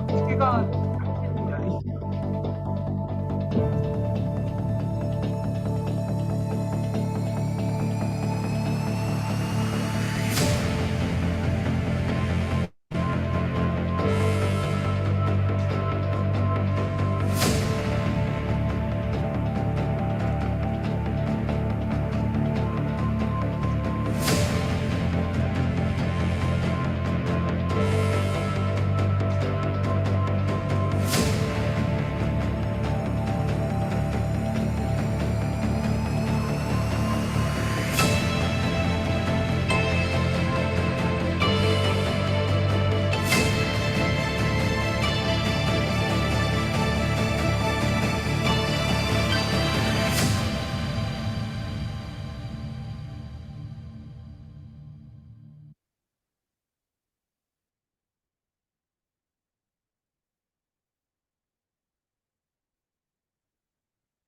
두개가 있는 게 아니지.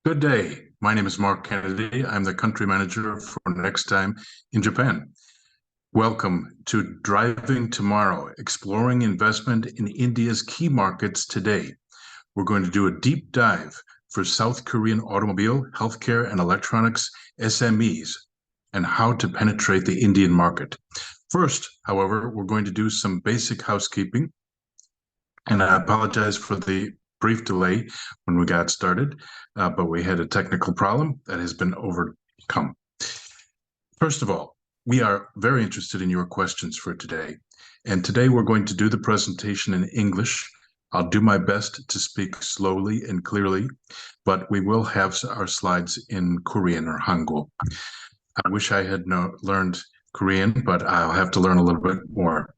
Good day. My name is Mark Kennedy. I'm the country manager for Nexdigm in Japan. Welcome to Driving Tomorrow, exploring investment in India's key markets today. We're going to do a deep dive for South Korean automobile, healthcare, and electronics SMEs and how to penetrate the Indian market. First, however, we're going to do some basic housekeeping, and I apologize for the brief delay when we got started, but we had a technical problem that has been overcome. First of all, we are very interested in your questions for today. And today we're going to do the presentation in English. I'll do my best to speak slowly and clearly, but we will have our slides in Korean or Hangul. I wish I had learned Korean, but I'll have to learn a little bit more.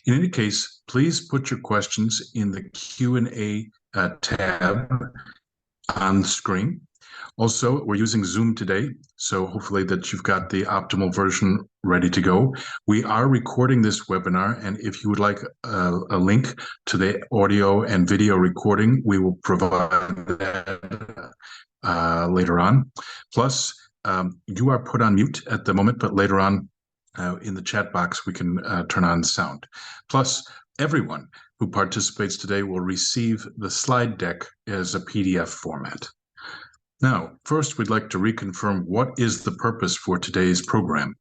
In any case, please put your questions in the Q&A tab on the screen. Also, we're using Zoom today, so hopefully that you've got the optimal version ready to go. We are recording this webinar, and if you would like a link to the audio and video recording, we will provide that later on. Plus, you are put on mute at the moment, but later on in the chat box, we can turn on sound. Plus, everyone who participates today will receive the slide deck as a PDF format. Now, first, we'd like to reconfirm what is the purpose for today's program.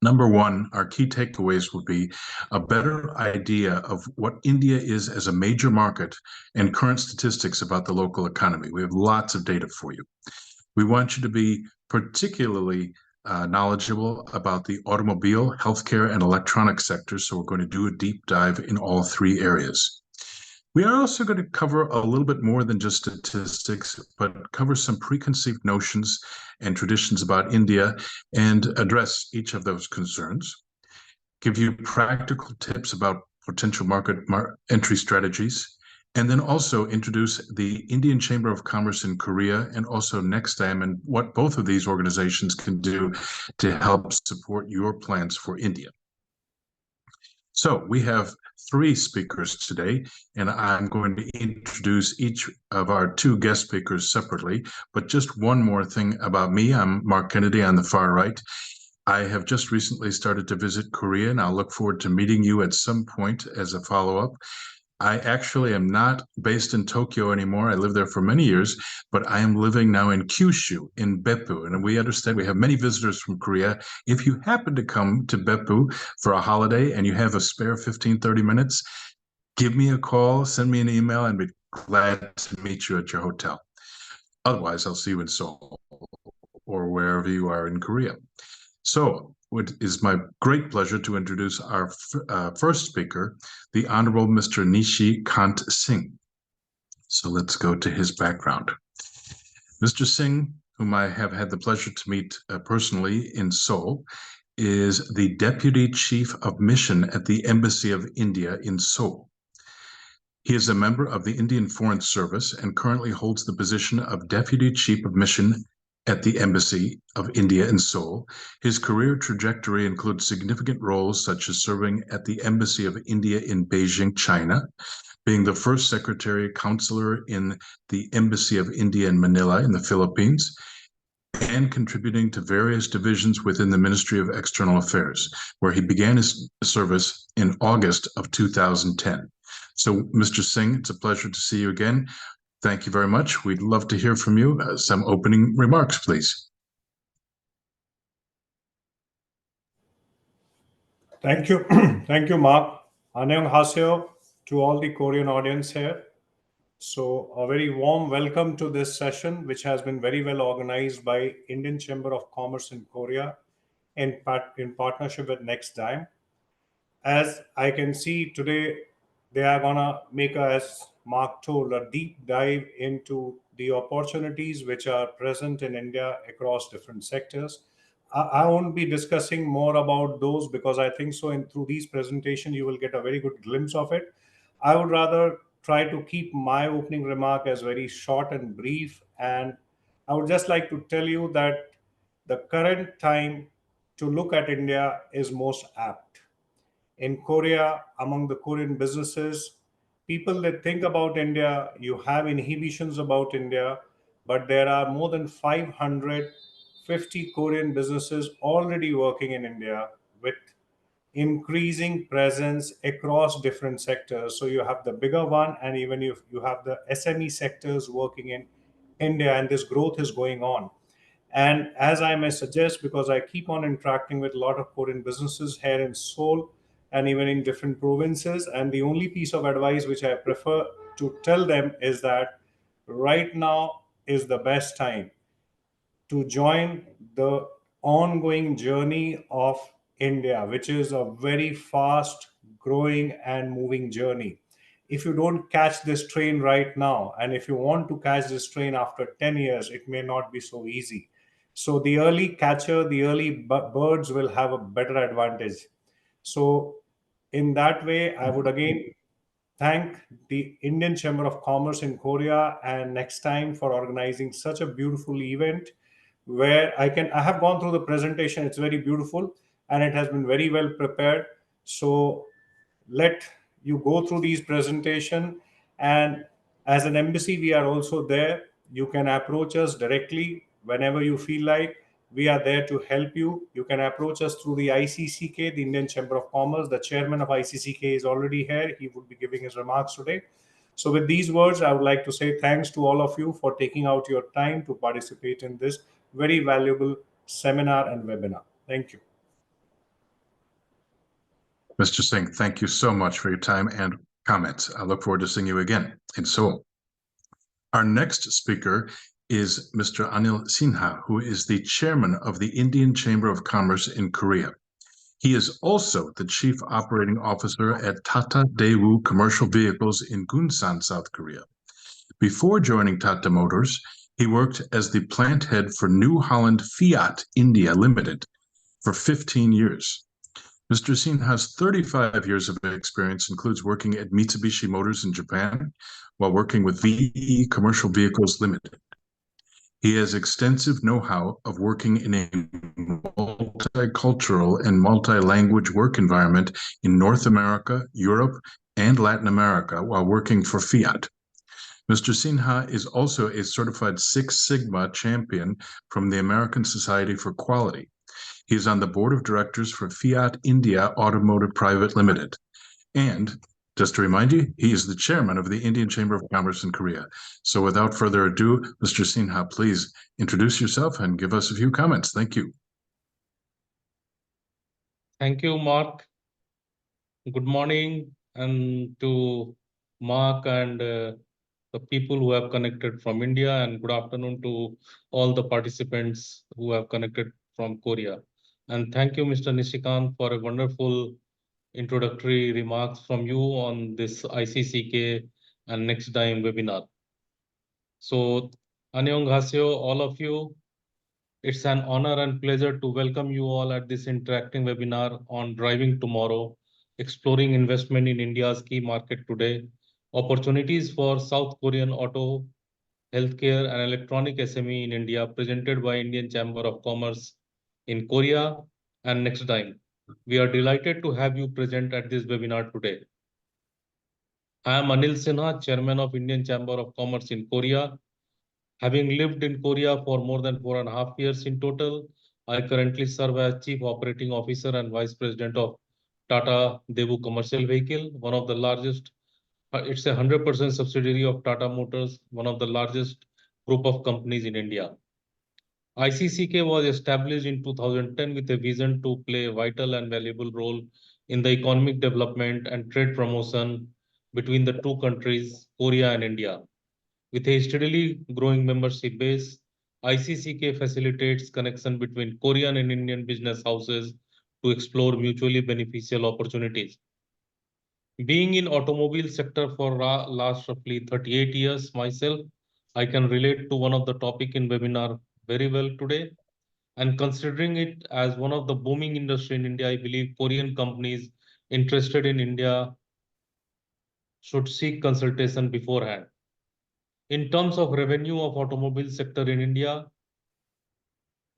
Number one, our key takeaways will be a better idea of what India is as a major market and current statistics about the local economy. We have lots of data for you. We want you to be particularly knowledgeable about the automobile, healthcare, and electronics sectors, so we're going to do a deep dive in all three areas. We are also going to cover a little bit more than just statistics, but cover some preconceived notions and traditions about India and address each of those concerns, give you practical tips about potential market entry strategies, and then also introduce the Indian Chamber of Commerce in Korea and also Nexdigm and what both of these organizations can do to help support your plans for India. So we have three speakers today, and I'm going to introduce each of our two guest speakers separately. But just one more thing about me. I'm Mark Kennedy on the far right. I have just recently started to visit Korea, and I'll look forward to meeting you at some point as a follow-up. I actually am not based in Tokyo anymore. I lived there for many years, but I am living now in Kyushu, in Beppu. And we understand we have many visitors from Korea. If you happen to come to Beppu for a holiday and you have a spare 15, 30 minutes, give me a call, send me an email, and I'd be glad to meet you at your hotel. Otherwise, I'll see you in Seoul or wherever you are in Korea. So it is my great pleasure to introduce our first speaker, the Honorable Mr. Nishi Kant Singh. So let's go to his background. Mr. Singh, whom I have had the pleasure to meet personally in Seoul, is the Deputy Chief of Mission at the Embassy of India in Seoul. He is a member of the Indian Foreign Service and currently holds the position of Deputy Chief of Mission at the Embassy of India in Seoul. His career trajectory includes significant roles such as serving at the Embassy of India in Beijing, China, being the first secretary counselor in the Embassy of India in Manila in the Philippines, and contributing to various divisions within the Ministry of External Affairs, where he began his service in August of 2010. So, Mr. Singh, it's a pleasure to see you again. Thank you very much. We'd love to hear from you. Some opening remarks, please. Thank you. Thank you, Mark. Annyeonghaseyo to all the Korean audience here. So a very warm welcome to this session, which has been very well organized by Indian Chamber of Commerce in Korea in partnership with Nexdigm. As I can see today, they are gonna make, as Mark told, a deep dive into the opportunities which are present in India across different sectors. I won't be discussing more about those because I think so. And through these presentations, you will get a very good glimpse of it. I would rather try to keep my opening remark as very short and brief. And I would just like to tell you that the current time to look at India is most apt. In Korea, among the Korean businesses, people that think about India, you have inhibitions about India, but there are more than 550 Korean businesses already working in India with increasing presence across different sectors. So you have the bigger one, and even if you have the SME sectors working in India, and this growth is going on. And as I may suggest, because I keep on interacting with a lot of Korean businesses here in Seoul and even in different provinces, and the only piece of advice which I prefer to tell them is that right now is the best time to join the ongoing journey of India, which is a very fast growing and moving journey. If you don't catch this train right now, and if you want to catch this train after 10 years, it may not be so easy. So the early catcher, the early birds will have a better advantage. So in that way, I would again thank the Indian Chamber of Commerce in Korea and Nexdigm for organizing such a beautiful event where I have gone through the presentation. It's very beautiful and it has been very well prepared. So let you go through these presentation, and as an embassy we are also there. You can approach us directly whenever you feel like. We are there to help you. You can approach us through the ICCK, the Indian Chamber of Commerce. The chairman of ICCK is already here. He would be giving his remarks today. So with these words, I would like to say thanks to all of you for taking out your time to participate in this very valuable seminar and webinar. Thank you. Mr. Singh, thank you so much for your time and comments. I look forward to seeing you again in Seoul. Our next speaker is Mr. Anil Sinha, who is the chairman of the Indian Chamber of Commerce in Korea. He is also the chief operating officer at Tata Daewoo Commercial Vehicles in Gunsan, South Korea. Before joining Tata Motors, he worked as the plant head for New Holland Fiat India Limited for 15 years. Mr. Sinha's 35 years of experience includes working at Mitsubishi Motors in Japan while working with VE Commercial Vehicles Limited. He has extensive know-how of working in a multicultural and multi-language work environment in North America, Europe, and Latin America while working for Fiat. Mr. Sinha is also a certified Six Sigma champion from the American Society for Quality. He is on the board of directors for Fiat India Automotive Private Limited. And just to remind you, he is the chairman of the Indian Chamber of Commerce in Korea. So without further ado, Mr. Sinha, please introduce yourself and give us a few comments. Thank you. Thank you, Mark. Good morning and to Mark and the people who have connected from India, and good afternoon to all the participants who have connected from Korea. And thank you, Mr. Nishikant, for a wonderful introductory remarks from you on this ICCK and Nexdigm webinar. So, Annyeonghaseyo, all of you. It's an honor and pleasure to welcome you all at this interactive webinar on Driving Tomorrow, exploring investment in India's key market today, opportunities for South Korean auto, healthcare and electronic SME in India, presented by Indian Chamber of Commerce in Korea and Nexdigm. We are delighted to have you present at this webinar today. I am Anil Sinha, Chairman of Indian Chamber of Commerce in Korea. Having lived in Korea for more than 4.5 years in total, I currently serve as Chief Operating Officer and Vice President of Tata Daewoo Commercial Vehicle, one of the largest. It's a 100% subsidiary of Tata Motors, one of the largest group of companies in India. ICCK was established in 2010 with a vision to play a vital and valuable role in the economic development and trade promotion between the two countries, Korea and India. With a steadily growing membership base, ICCK facilitates connection between Korean and Indian business houses to explore mutually beneficial opportunities. Being in automobile sector for last roughly 38 years myself, I can relate to one of the topic in webinar very well today. And considering it as one of the booming industry in India, I believe Korean companies interested in India should seek consultation beforehand. In terms of revenue of automobile sector in India,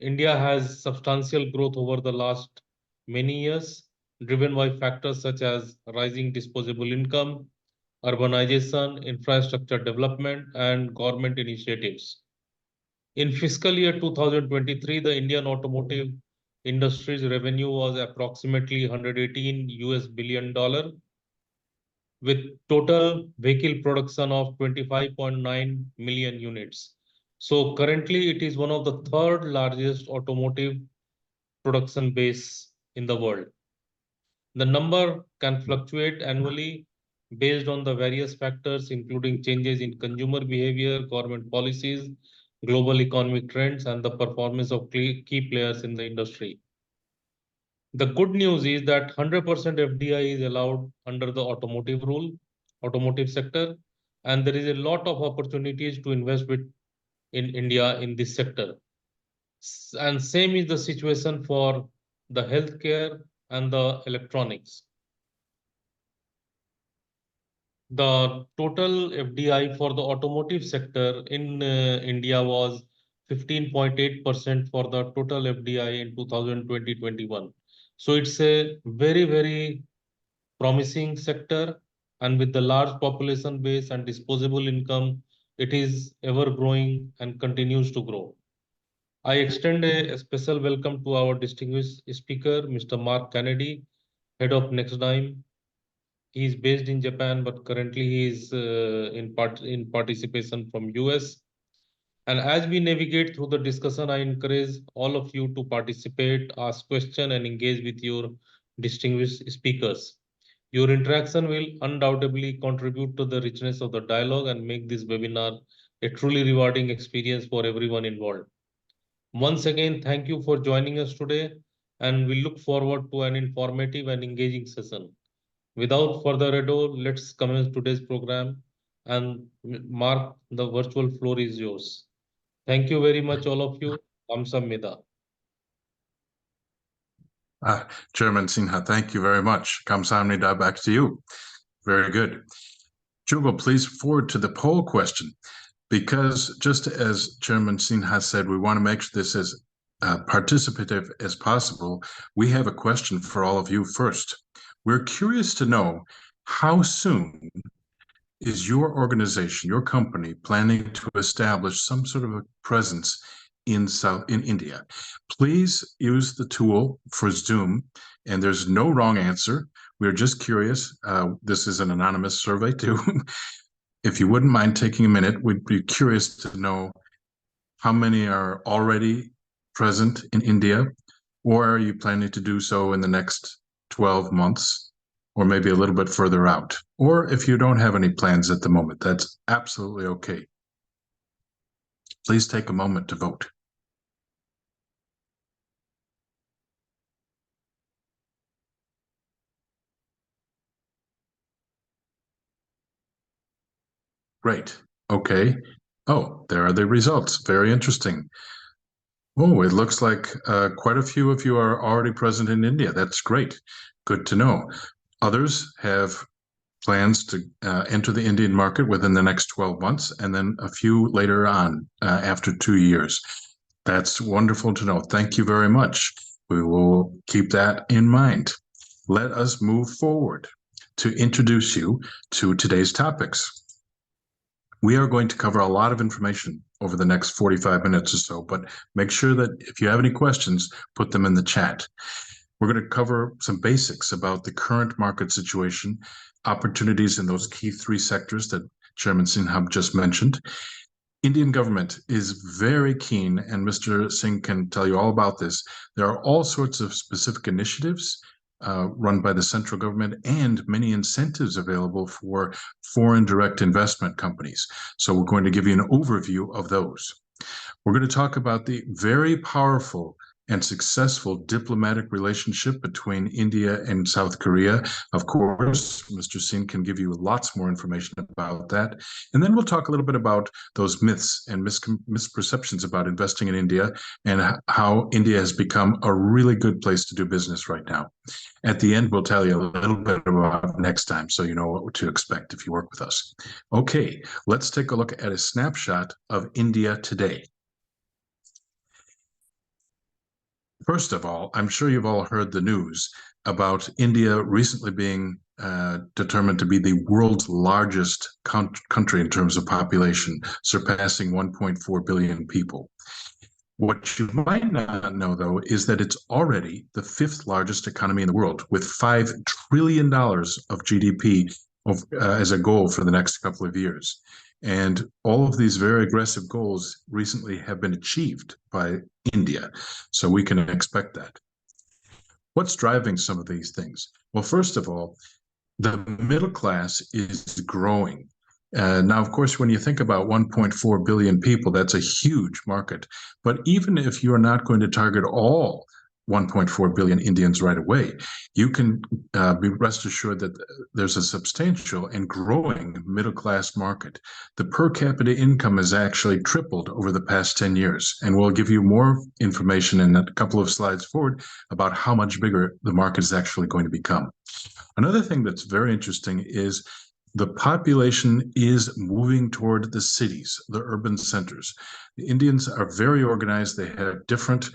India has substantial growth over the last many years, driven by factors such as rising disposable income, urbanization, infrastructure development, and government initiatives. In fiscal year 2023, the Indian automotive industry's revenue was approximately $118 billion, with total vehicle production of 25.9 million units. So currently it is one of the third largest automotive production base in the world. The number can fluctuate annually based on the various factors, including changes in consumer behavior, government policies, global economic trends, and the performance of key players in the industry. The good news is that 100% FDI is allowed under the automotive sector, and there is a lot of opportunities to invest in India in this sector. And same is the situation for the healthcare and the electronics. The total FDI for the automotive sector in India was 15.8% for the total FDI in 2020-21. So it's a very, very promising sector, and with the large population base and disposable income, it is ever growing and continues to grow. I extend a special welcome to our distinguished speaker, Mr. Mark Kennedy, head of Nexdigm. He is based in Japan, but currently he is in participation from US. And as we navigate through the discussion, I encourage all of you to participate, ask questions, and engage with your distinguished speakers. Your interaction will undoubtedly contribute to the richness of the dialogue and make this webinar a truly rewarding experience for everyone involved. Once again, thank you for joining us today, and we look forward to an informative and engaging session. Without further ado, let's commence today's program. And Mark, the virtual floor is yours. Thank you very much, all of you. Kamsahamnida. Chairman Sinha, thank you very much. Kamsahamnida, back to you. Very good. Jugal, please forward to the poll question, because just as Chairman Sinha said, we want to make this as participative as possible. We have a question for all of you first. We're curious to know, how soon is your organization, your company, planning to establish some sort of a presence in India? Please use the tool for Zoom, and there's no wrong answer. We're just curious. This is an anonymous survey too. If you wouldn't mind taking a minute, we'd be curious to know how many are already present in India, or are you planning to do so in the next 12 months, or maybe a little bit further out? Or if you don't have any plans at the moment, that's absolutely okay. Please take a moment to vote. Great. Okay. Oh, there are the results. Very interesting. Oh, it looks like quite a few of you are already present in India. That's great. Good to know. Others have plans to enter the Indian market within the next 12 months, and then a few later on after 2 years. That's wonderful to know. Thank you very much. We will keep that in mind. Let us move forward to introduce you to today's topics. We are going to cover a lot of information over the next 45 minutes or so, but make sure that if you have any questions, put them in the chat. We're going to cover some basics about the current market situation, opportunities in those key three sectors that Chairman Sinha just mentioned. Indian government is very keen, and Mr. Singh can tell you all about this. There are all sorts of specific initiatives run by the central government and many incentives available for foreign direct investment companies. So we're going to give you an overview of those. We're going to talk about the very powerful and successful diplomatic relationship between India and South Korea. Of course, Mr. Singh can give you lots more information about that. And then we'll talk a little bit about those myths and misperceptions about investing in India and how India has become a really good place to do business right now. At the end, we'll tell you a little bit about Nexdigm so you know what to expect if you work with us. Okay, let's take a look at a snapshot of India today. First of all, I'm sure you've all heard the news about India recently being determined to be the world's largest country in terms of population, surpassing 1.4 billion people. What you might not know, though, is that it's already the fifth largest economy in the world, with $5 trillion of GDP as a goal for the next couple of years. And all of these very aggressive goals recently have been achieved by India. So we can expect that. What's driving some of these things? Well, first of all, the middle class is growing. Now, of course, when you think about 1.4 billion people, that's a huge market. But even if you're not going to target all 1.4 billion Indians right away, you can be rest assured that there's a substantial and growing middle-class market. The per capita income has actually tripled over the past 10 years, and we'll give you more information in a couple of slides forward about how much bigger the market is actually going to become. Another thing that's very interesting is the population is moving toward the cities, the urban centers. The Indians are very organized. They have different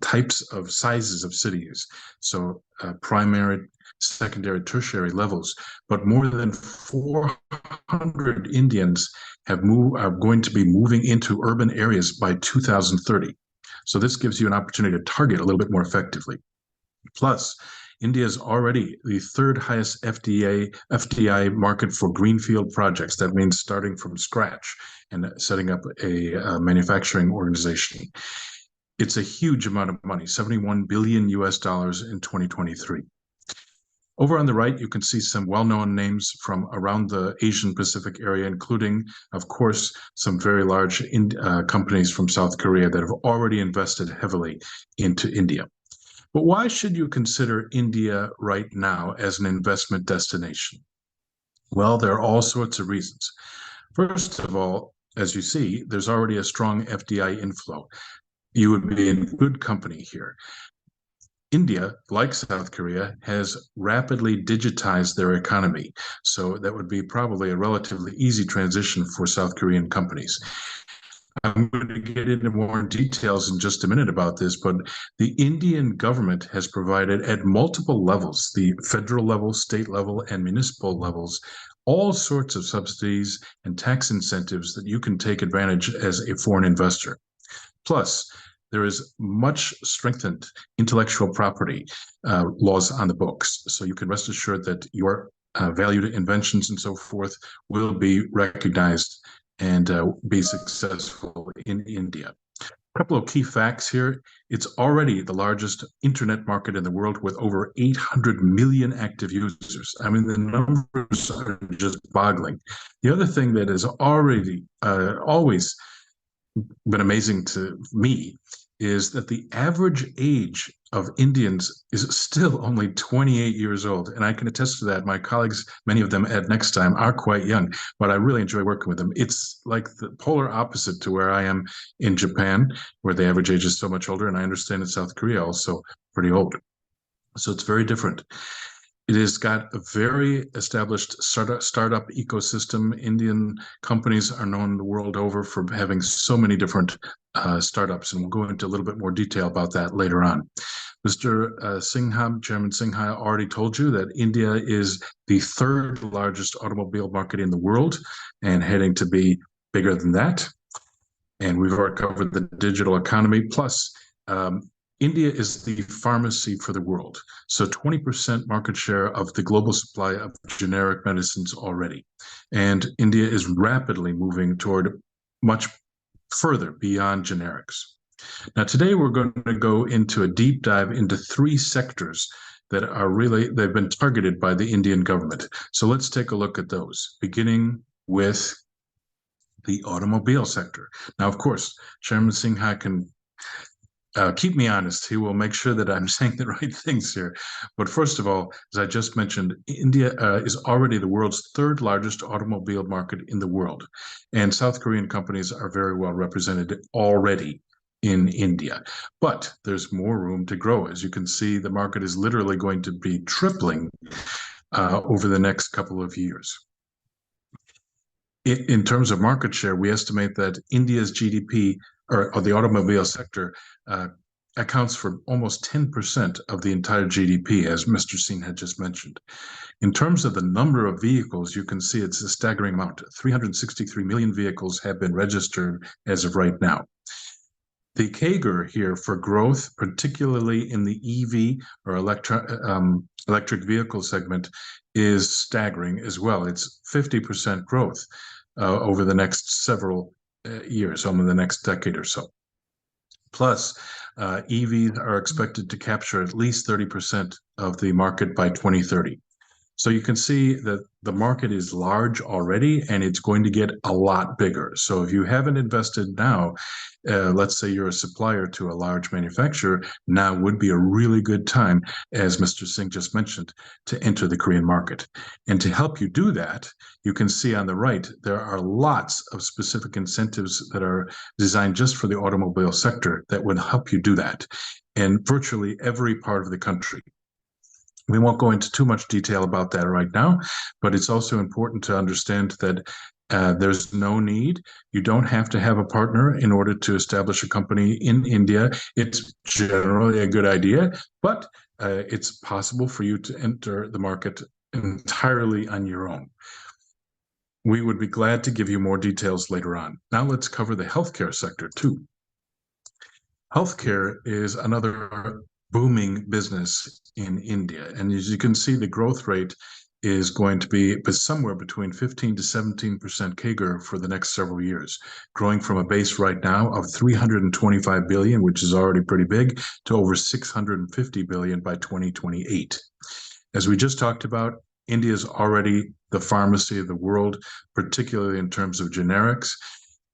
types of sizes of cities, so primary, secondary, tertiary levels. But more than 400 Indians are going to be moving into urban areas by 2030. So this gives you an opportunity to target a little bit more effectively. Plus, India is already the third highest FDI market for greenfield projects. That means starting from scratch and setting up a manufacturing organization. It's a huge amount of money, $71 billion US in 2023. Over on the right, you can see some well-known names from around the Asian Pacific area, including, of course, some very large companies from South Korea that have already invested heavily into India. But why should you consider India right now as an investment destination? Well, there are all sorts of reasons. First of all, as you see, there's already a strong FDI inflow. You would be in good company here. India, like South Korea, has rapidly digitized their economy. So that would be probably a relatively easy transition for South Korean companies. I'm going to get into more details in just a minute about this, but the Indian government has provided at multiple levels, the federal level, state level, and municipal levels, all sorts of subsidies and tax incentives that you can take advantage as a foreign investor. Plus, there is much strengthened intellectual property laws on the books. So you can rest assured that your valued inventions and so forth will be recognized and be successful in India. A couple of key facts here. It's already the largest internet market in the world with over 800 million active users. I mean, the numbers are just boggling. The other thing that has already always been amazing to me is that the average age of Indians is still only 28 years old. And I can attest to that. My colleagues, many of them at Nexdigm, are quite young, but I really enjoy working with them. It's like the polar opposite to where I am in Japan, where the average age is so much older. And I understand in South Korea also pretty old. So it's very different. It has got a very established startup ecosystem. Indian companies are known the world over for having so many different startups, and we'll go into a little bit more detail about that later on. Mr. Sinha, Chairman Sinha, already told you that India is the third largest automobile market in the world and heading to be bigger than that. And we've already covered the digital economy. Plus, India is the pharmacy for the world. So 20% market share of the global supply of generic medicines already. And India is rapidly moving toward much further beyond generics. Now, today we're going to go into a deep dive into 3 sectors that are really, they've been targeted by the Indian government. So let's take a look at those, beginning with the automobile sector. Now, of course, Chairman Singha can keep me honest. He will make sure that I'm saying the right things here. But first of all, as I just mentioned, India is already the world's 3rd largest automobile market in the world. And South Korean companies are very well represented already in India. But there's more room to grow. As you can see, the market is literally going to be tripling over the next couple of years. In terms of market share, we estimate that India's GDP, or the automobile sector, accounts for almost 10% of the entire GDP, as Mr. Singh had just mentioned. In terms of the number of vehicles, you can see it's a staggering amount. 363 million vehicles have been registered as of right now. The CAGR here for growth, particularly in the EV or electric vehicle segment, is staggering as well. It's 50% growth over the next several years, over the next decade or so. Plus, EVs are expected to capture at least 30% of the market by 2030. So you can see that the market is large already, and it's going to get a lot bigger. So if you haven't invested now, let's say you're a supplier to a large manufacturer, now would be a really good time, as Mr. Singh just mentioned, to enter the Korean market. And to help you do that, you can see on the right, there are lots of specific incentives that are designed just for the automobile sector that would help you do that in virtually every part of the country. We won't go into too much detail about that right now, but it's also important to understand that there's no need. You don't have to have a partner in order to establish a company in India. It's generally a good idea, but it's possible for you to enter the market entirely on your own. We would be glad to give you more details later on. Now let's cover the healthcare sector too. Healthcare is another booming business in India. And as you can see, the growth rate is going to be somewhere between 15 to 17% CAGR for the next several years, growing from a base right now of 325 billion, which is already pretty big, to over 650 billion by 2028. As we just talked about, India is already the pharmacy of the world, particularly in terms of generics.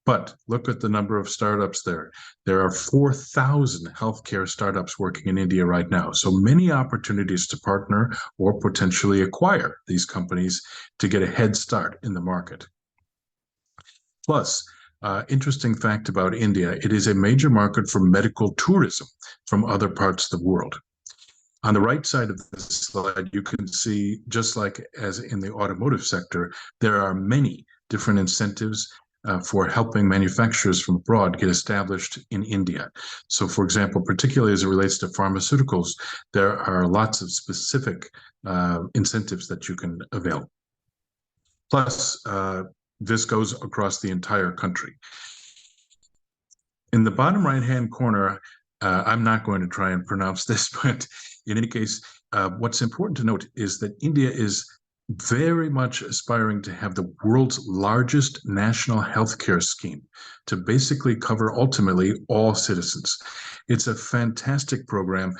But look at the number of startups there. There are 4,000 healthcare startups working in India right now. So many opportunities to partner or potentially acquire these companies to get a head start in the market. Plus, interesting fact about India, it is a major market for medical tourism from other parts of the world. On the right side of this slide, you can see, just like as in the automotive sector, there are many different incentives for helping manufacturers from abroad get established in India. So, for example, particularly as it relates to pharmaceuticals, there are lots of specific incentives that you can avail. Plus, this goes across the entire country. In the bottom right-hand corner, I'm not going to try and pronounce this, but in any case, what's important to note is that India is very much aspiring to have the world's largest national healthcare scheme to basically cover ultimately all citizens. It's a fantastic program,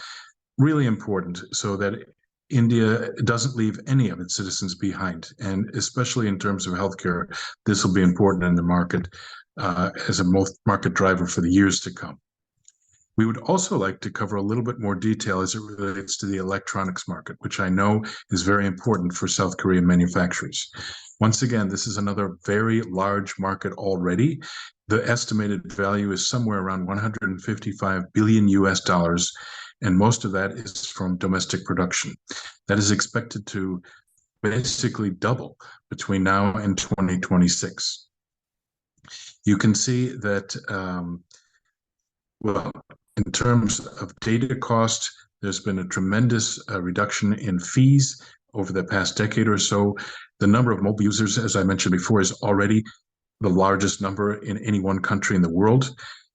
really important, so that India doesn't leave any of its citizens behind. And especially in terms of healthcare, this will be important in the market as a market driver for the years to come. We would also like to cover a little bit more detail as it relates to the electronics market, which I know is very important for South Korean manufacturers. Once again, this is another very large market already. The estimated value is somewhere around 155 billion US dollars, and most of that is from domestic production. That is expected to basically double between now and 2026. You can see that, well, in terms of data cost, there's been a tremendous reduction in fees over the past decade or so. The number of mobile users, as I mentioned before, is already the largest number in any one country in the world.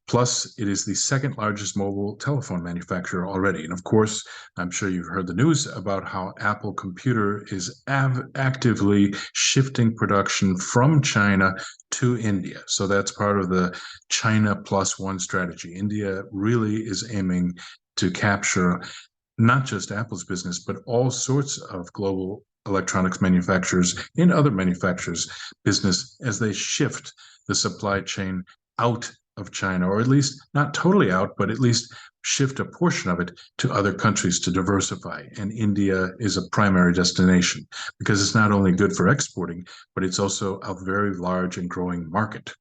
Plus, it is the second largest mobile telephone manufacturer already. And of course, I'm sure you've heard the news about how Apple Computer is actively shifting production from China to India. So that's part of the China plus one strategy. India really is aiming to capture not just Apple's business, but all sorts of global electronics manufacturers and other manufacturers' business as they shift the supply chain out of China, or at least not totally out, but at least shift a portion of it to other countries to diversify. And India is a primary destination because it's not only good for exporting, but it's also a very large and growing market.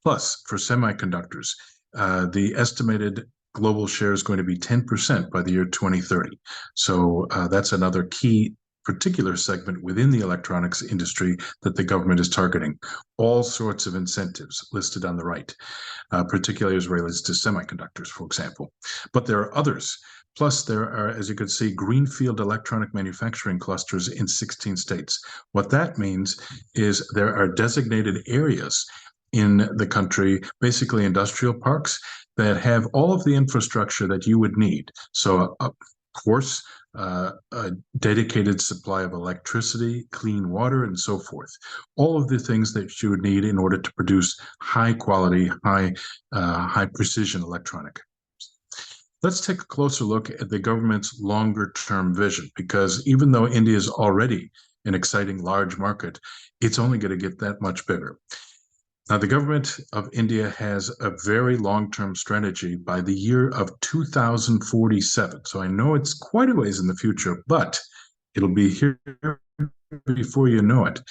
Plus, for semiconductors, the estimated global share is going to be 10% by the year 2030. So that's another key particular segment within the electronics industry that the government is targeting. All sorts of incentives listed on the right, particularly as relates to semiconductors, for example. But there are others. Plus, there are, as you can see, greenfield electronic manufacturing clusters in 16 states. What that means is there are designated areas in the country, basically industrial parks, that have all of the infrastructure that you would need. So, of course, a dedicated supply of electricity, clean water, and so forth. All of the things that you would need in order to produce high quality, high precision electronic. Let's take a closer look at the government's longer term vision, because even though India is already an exciting large market, it's only going to get that much bigger. Now, the government of India has a very long-term strategy by the year of 2047. So I know it's quite a ways in the future, but it'll be here before you know it.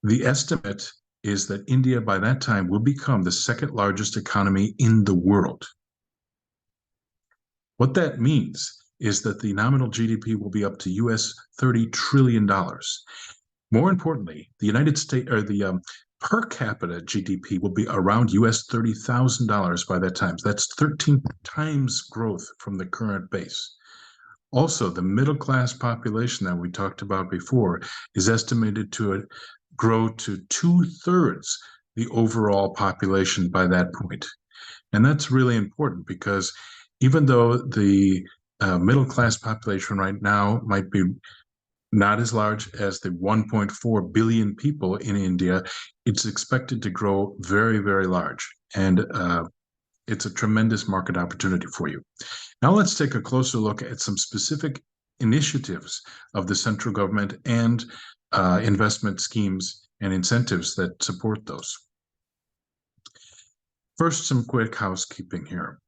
The estimate is that India by that time will become the second largest economy in the world. What that means is that the nominal GDP will be up to US $30 trillion. More importantly, the United States, or the per capita GDP will be around US $30,000 by that time. So that's 13 times growth from the current base. Also, the middle class population that we talked about before is estimated to grow to 2/3 the overall population by that point. And that's really important because even though the middle class population right now might be not as large as the 1.4 billion people in India, it's expected to grow very, very large. And it's a tremendous market opportunity for you. Now let's take a closer look at some specific initiatives of the central government and investment schemes and incentives that support those. First, some quick housekeeping here.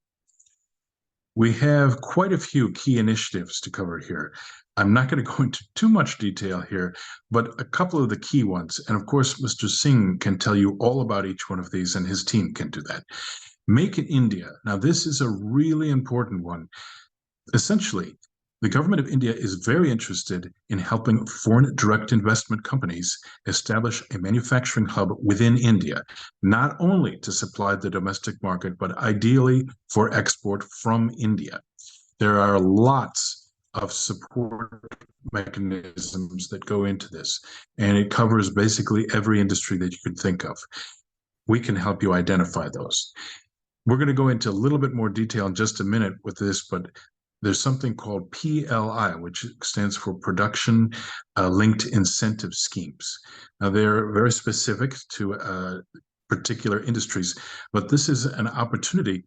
We have quite a few key initiatives to cover here. I'm not going to go into too much detail here, but a couple of the key ones. And of course, Mr. Singh can tell you all about each one of these, and his team can do that. Make in India. Now, this is a really important one. Essentially, the government of India is very interested in helping foreign direct investment companies establish a manufacturing hub within India, not only to supply the domestic market, but ideally for export from India. There are lots of support mechanisms that go into this, and it covers basically every industry that you could think of. We can help you identify those. We're going to go into a little bit more detail in just a minute with this, but there's something called PLI, which stands for Production Linked Incentive Schemes. Now, they're very specific to particular industries, but this is an opportunity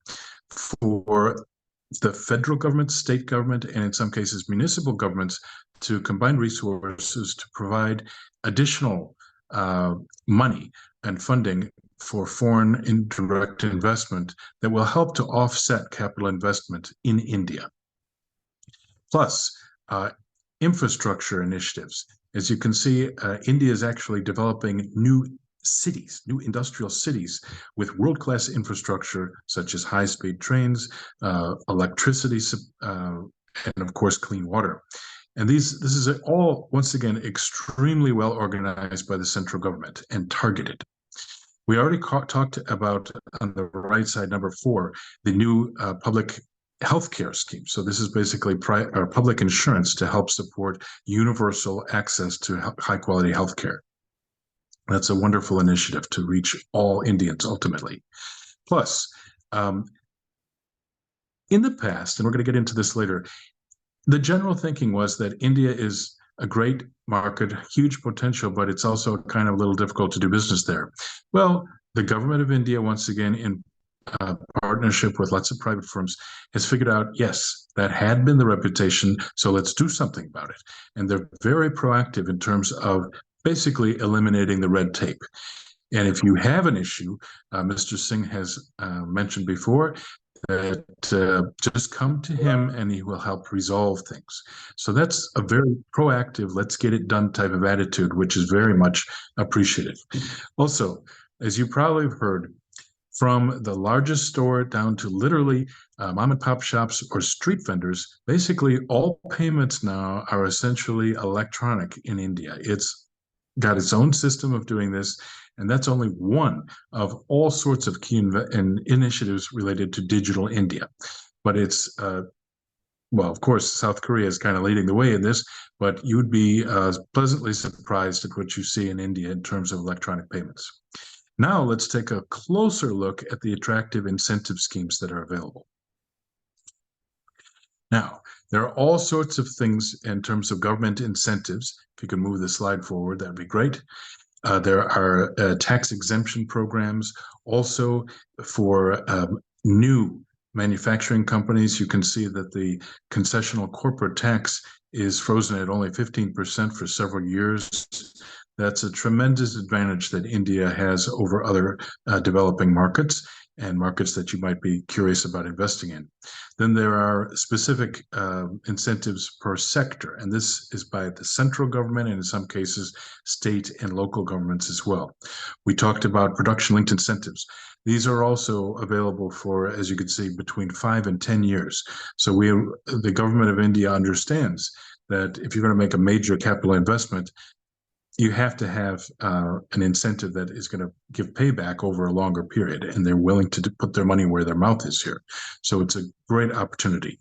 for the federal government, state government, and in some cases, municipal governments to combine resources to provide additional money and funding for foreign indirect investment that will help to offset capital investment in India. Plus, infrastructure initiatives. As you can see, India is actually developing new cities, new industrial cities with world-class infrastructure such as high-speed trains, electricity, and of course, clean water. And this is all, once again, extremely well organized by the central government and targeted. We already talked about, on the right side, number 4, the new public healthcare scheme. So this is basically public insurance to help support universal access to high-quality healthcare. That's a wonderful initiative to reach all Indians ultimately. Plus, in the past, and we're going to get into this later, the general thinking was that India is a great market, huge potential, but it's also kind of a little difficult to do business there. Well, the government of India, once again, in partnership with lots of private firms, has figured out, yes, that had been the reputation, so let's do something about it. And they're very proactive in terms of basically eliminating the red tape. And if you have an issue, Mr. Singh has mentioned before, that just come to him and he will help resolve things. So that's a very proactive, let's get it done type of attitude, which is very much appreciated. Also, as you probably have heard, from the largest store down to literally mom and pop shops or street vendors, basically all payments now are essentially electronic in India. It's got its own system of doing this, and that's only one of all sorts of key initiatives related to digital India. But it's, well, of course, South Korea is kind of leading the way in this, but you'd be pleasantly surprised at what you see in India in terms of electronic payments. Now let's take a closer look at the attractive incentive schemes that are available. Now, there are all sorts of things in terms of government incentives. If you can move the slide forward, that'd be great. There are tax exemption programs also for new manufacturing companies. You can see that the concessional corporate tax is frozen at only 15% for several years. That's a tremendous advantage that India has over other developing markets and markets that you might be curious about investing in. Then there are specific incentives per sector, and this is by the central government and in some cases state and local governments as well. We talked about production-linked incentives. These are also available for, as you can see, between 5 and 10 years. So the government of India understands that if you're going to make a major capital investment, you have to have an incentive that is going to give payback over a longer period, and they're willing to put their money where their mouth is here. So it's a great opportunity.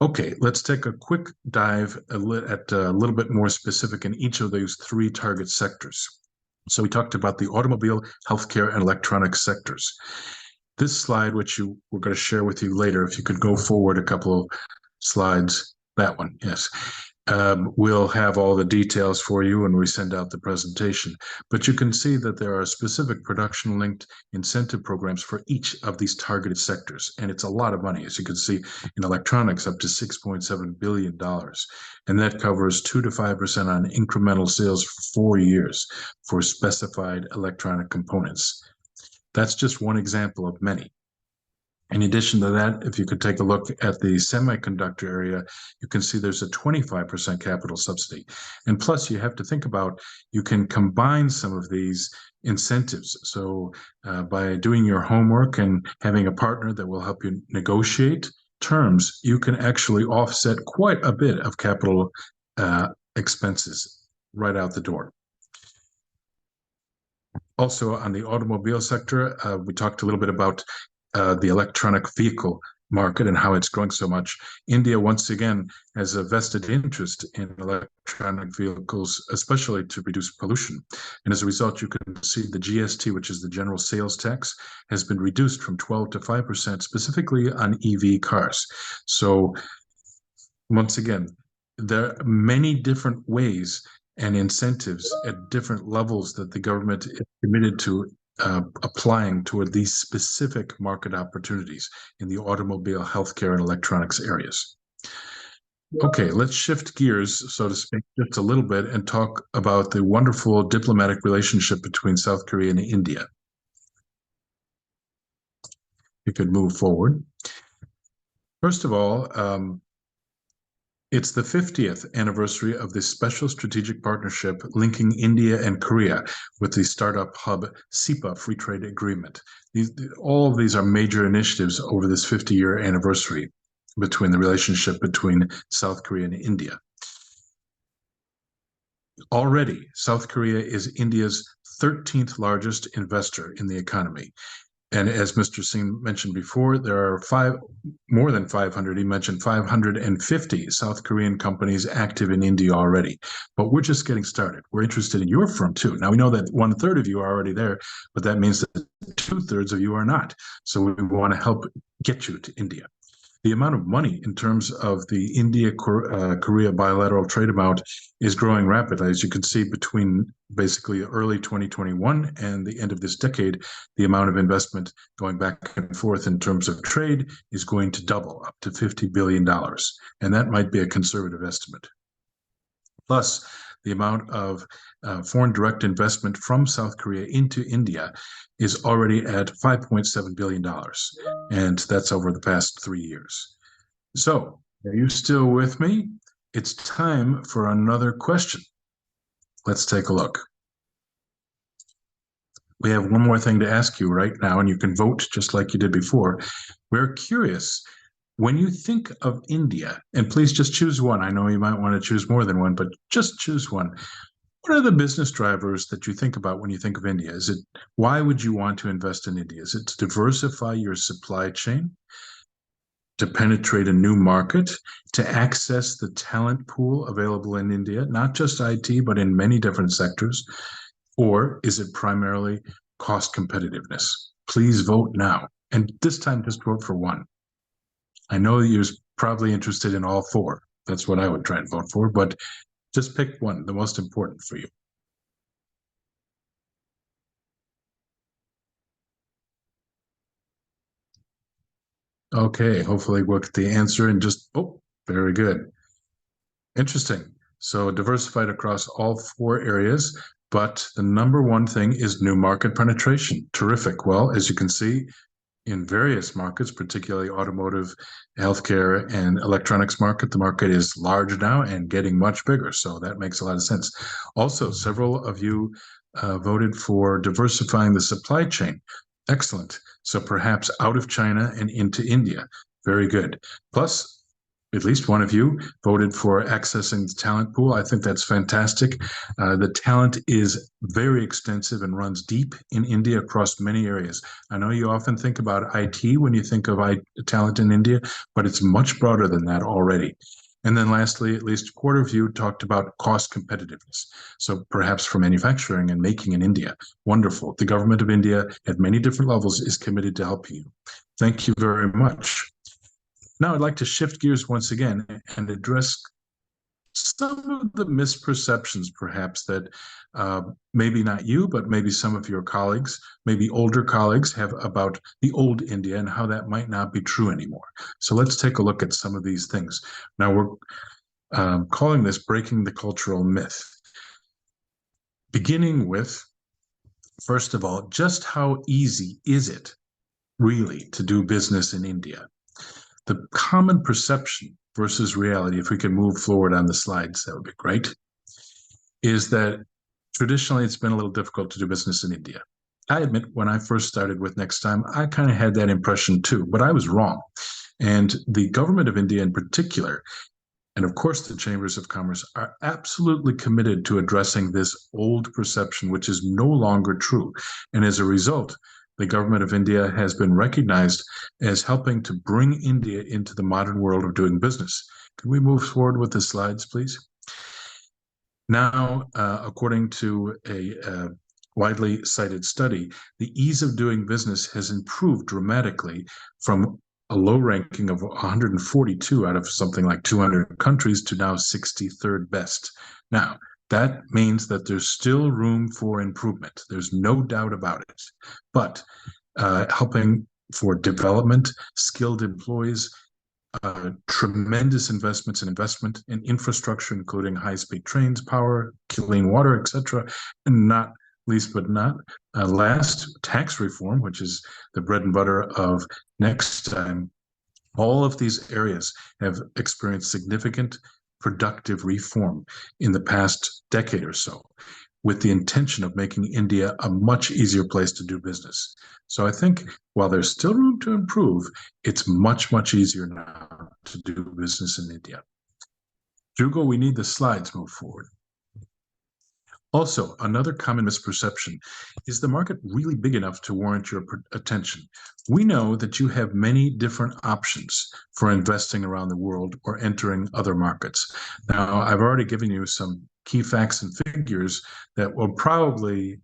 Okay, let's take a quick dive at a little bit more specific in each of those three target sectors. So we talked about the automobile, healthcare, and electronic sectors. This slide, which we're going to share with you later, if you could go forward a couple of slides, that one, yes. We'll have all the details for you when we send out the presentation. But you can see that there are specific production-linked incentive programs for each of these targeted sectors. And it's a lot of money, as you can see, in electronics, up to $6.7 billion. And that covers 2 to 5% on incremental sales for 4 years for specified electronic components. That's just one example of many. In addition to that, if you could take a look at the semiconductor area, you can see there's a 25% capital subsidy. And plus, you have to think about, you can combine some of these incentives. So by doing your homework and having a partner that will help you negotiate terms, you can actually offset quite a bit of capital expenses right out the door. Also, on the automobile sector, we talked a little bit about the electronic vehicle market and how it's growing so much. India, once again, has a vested interest in electronic vehicles, especially to reduce pollution. And as a result, you can see the GST, which is the general sales tax, has been reduced from 12 to 5%, specifically on EV cars. So once again, there are many different ways and incentives at different levels that the government is committed to applying toward these specific market opportunities in the automobile, healthcare, and electronics areas. Okay, let's shift gears, so to speak, just a little bit and talk about the wonderful diplomatic relationship between South Korea and India. You could move forward. First of all, it's the 50th anniversary of this special strategic partnership linking India and Korea with the startup hub SIPA Free Trade Agreement. All of these are major initiatives over this 50-year anniversary between the relationship between South Korea and India. Already, South Korea is India's 13th largest investor in the economy. And as Mr. Singh mentioned before, there are more than 500, he mentioned 550 South Korean companies active in India already. But we're just getting started. We're interested in your firm too. Now we know that 1/3 of you are already there, but that means that 2/3 of you are not. So we want to help get you to India. The amount of money in terms of the India-Korea bilateral trade amount is growing rapidly. As you can see, between basically early 2021 and the end of this decade, the amount of investment going back and forth in terms of trade is going to double up to $50 billion. And that might be a conservative estimate. Plus, the amount of foreign direct investment from South Korea into India is already at $5.7 billion. And that's over the past 3 years. So, are you still with me? It's time for another question. Let's take a look. We have one more thing to ask you right now, and you can vote just like you did before. We're curious. When you think of India, and please just choose one. I know you might want to choose more than one, but just choose one. What are the business drivers that you think about when you think of India? Is it, why would you want to invest in India? Is it to diversify your supply chain, to penetrate a new market, to access the talent pool available in India, not just IT, but in many different sectors? Or is it primarily cost competitiveness? Please vote now. And this time, just vote for one. I know you're probably interested in all four. That's what I would try and vote for, but just pick one, the most important for you. Okay, hopefully we'll get the answer and just, oh, very good. Interesting. So diversified across all four areas, but the number one thing is new market penetration. Terrific. Well, as you can see, in various markets, particularly automotive, healthcare, and electronics market, the market is large now and getting much bigger. So that makes a lot of sense. Also, several of you voted for diversifying the supply chain. Excellent. So perhaps out of China and into India. Very good. Plus, at least one of you voted for accessing the talent pool. I think that's fantastic. The talent is very extensive and runs deep in India across many areas. I know you often think about IT when you think of talent in India, but it's much broader than that already. And then lastly, at least a quarter of you talked about cost competitiveness. So perhaps for manufacturing and making in India. Wonderful. The government of India at many different levels is committed to helping you. Thank you very much. Now I'd like to shift gears once again and address some of the misperceptions, perhaps, that maybe not you, but maybe some of your colleagues, maybe older colleagues, have about the old India and how that might not be true anymore. So let's take a look at some of these things. Now we're calling this breaking the cultural myth. Beginning with, first of all, just how easy is it really to do business in India? The common perception versus reality, if we can move forward on the slides, that would be great, is that traditionally it's been a little difficult to do business in India. I admit when I first started with Nexdigm, I kind of had that impression too, but I was wrong. And the government of India in particular, and of course the chambers of commerce, are absolutely committed to addressing this old perception, which is no longer true. And as a result, the government of India has been recognized as helping to bring India into the modern world of doing business. Can we move forward with the slides, please? Now, according to a widely cited study, the ease of doing business has improved dramatically from a low ranking of 142 out of something like 200 countries to now 63rd best. Now, that means that there's still room for improvement. There's no doubt about it. But helping for development, skilled employees, tremendous investment in infrastructure, including high-speed trains, power, clean water, etc. And not least but not last, tax reform, which is the bread and butter of Nexdigm. All of these areas have experienced significant productive reform in the past decade or so, with the intention of making India a much easier place to do business. So I think while there's still room to improve, it's much, much easier now to do business in India. Jugal, we need the slides move forward. Also, another common misperception is the market really big enough to warrant your attention? We know that you have many different options for investing around the world or entering other markets. Now, I've already given you some key facts and figures that will probably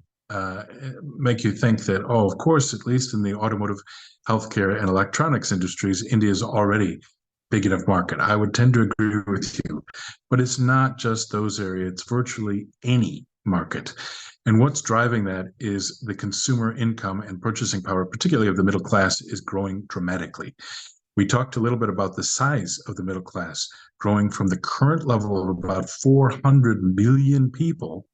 make you think that, oh, of course, at least in the automotive, healthcare, and electronics industries, India is already big enough market. I would tend to agree with you, but it's not just those areas. It's virtually any market. And what's driving that is the consumer income and purchasing power, particularly of the middle class, is growing dramatically. We talked a little bit about the size of the middle class growing from the current level of about 400 million people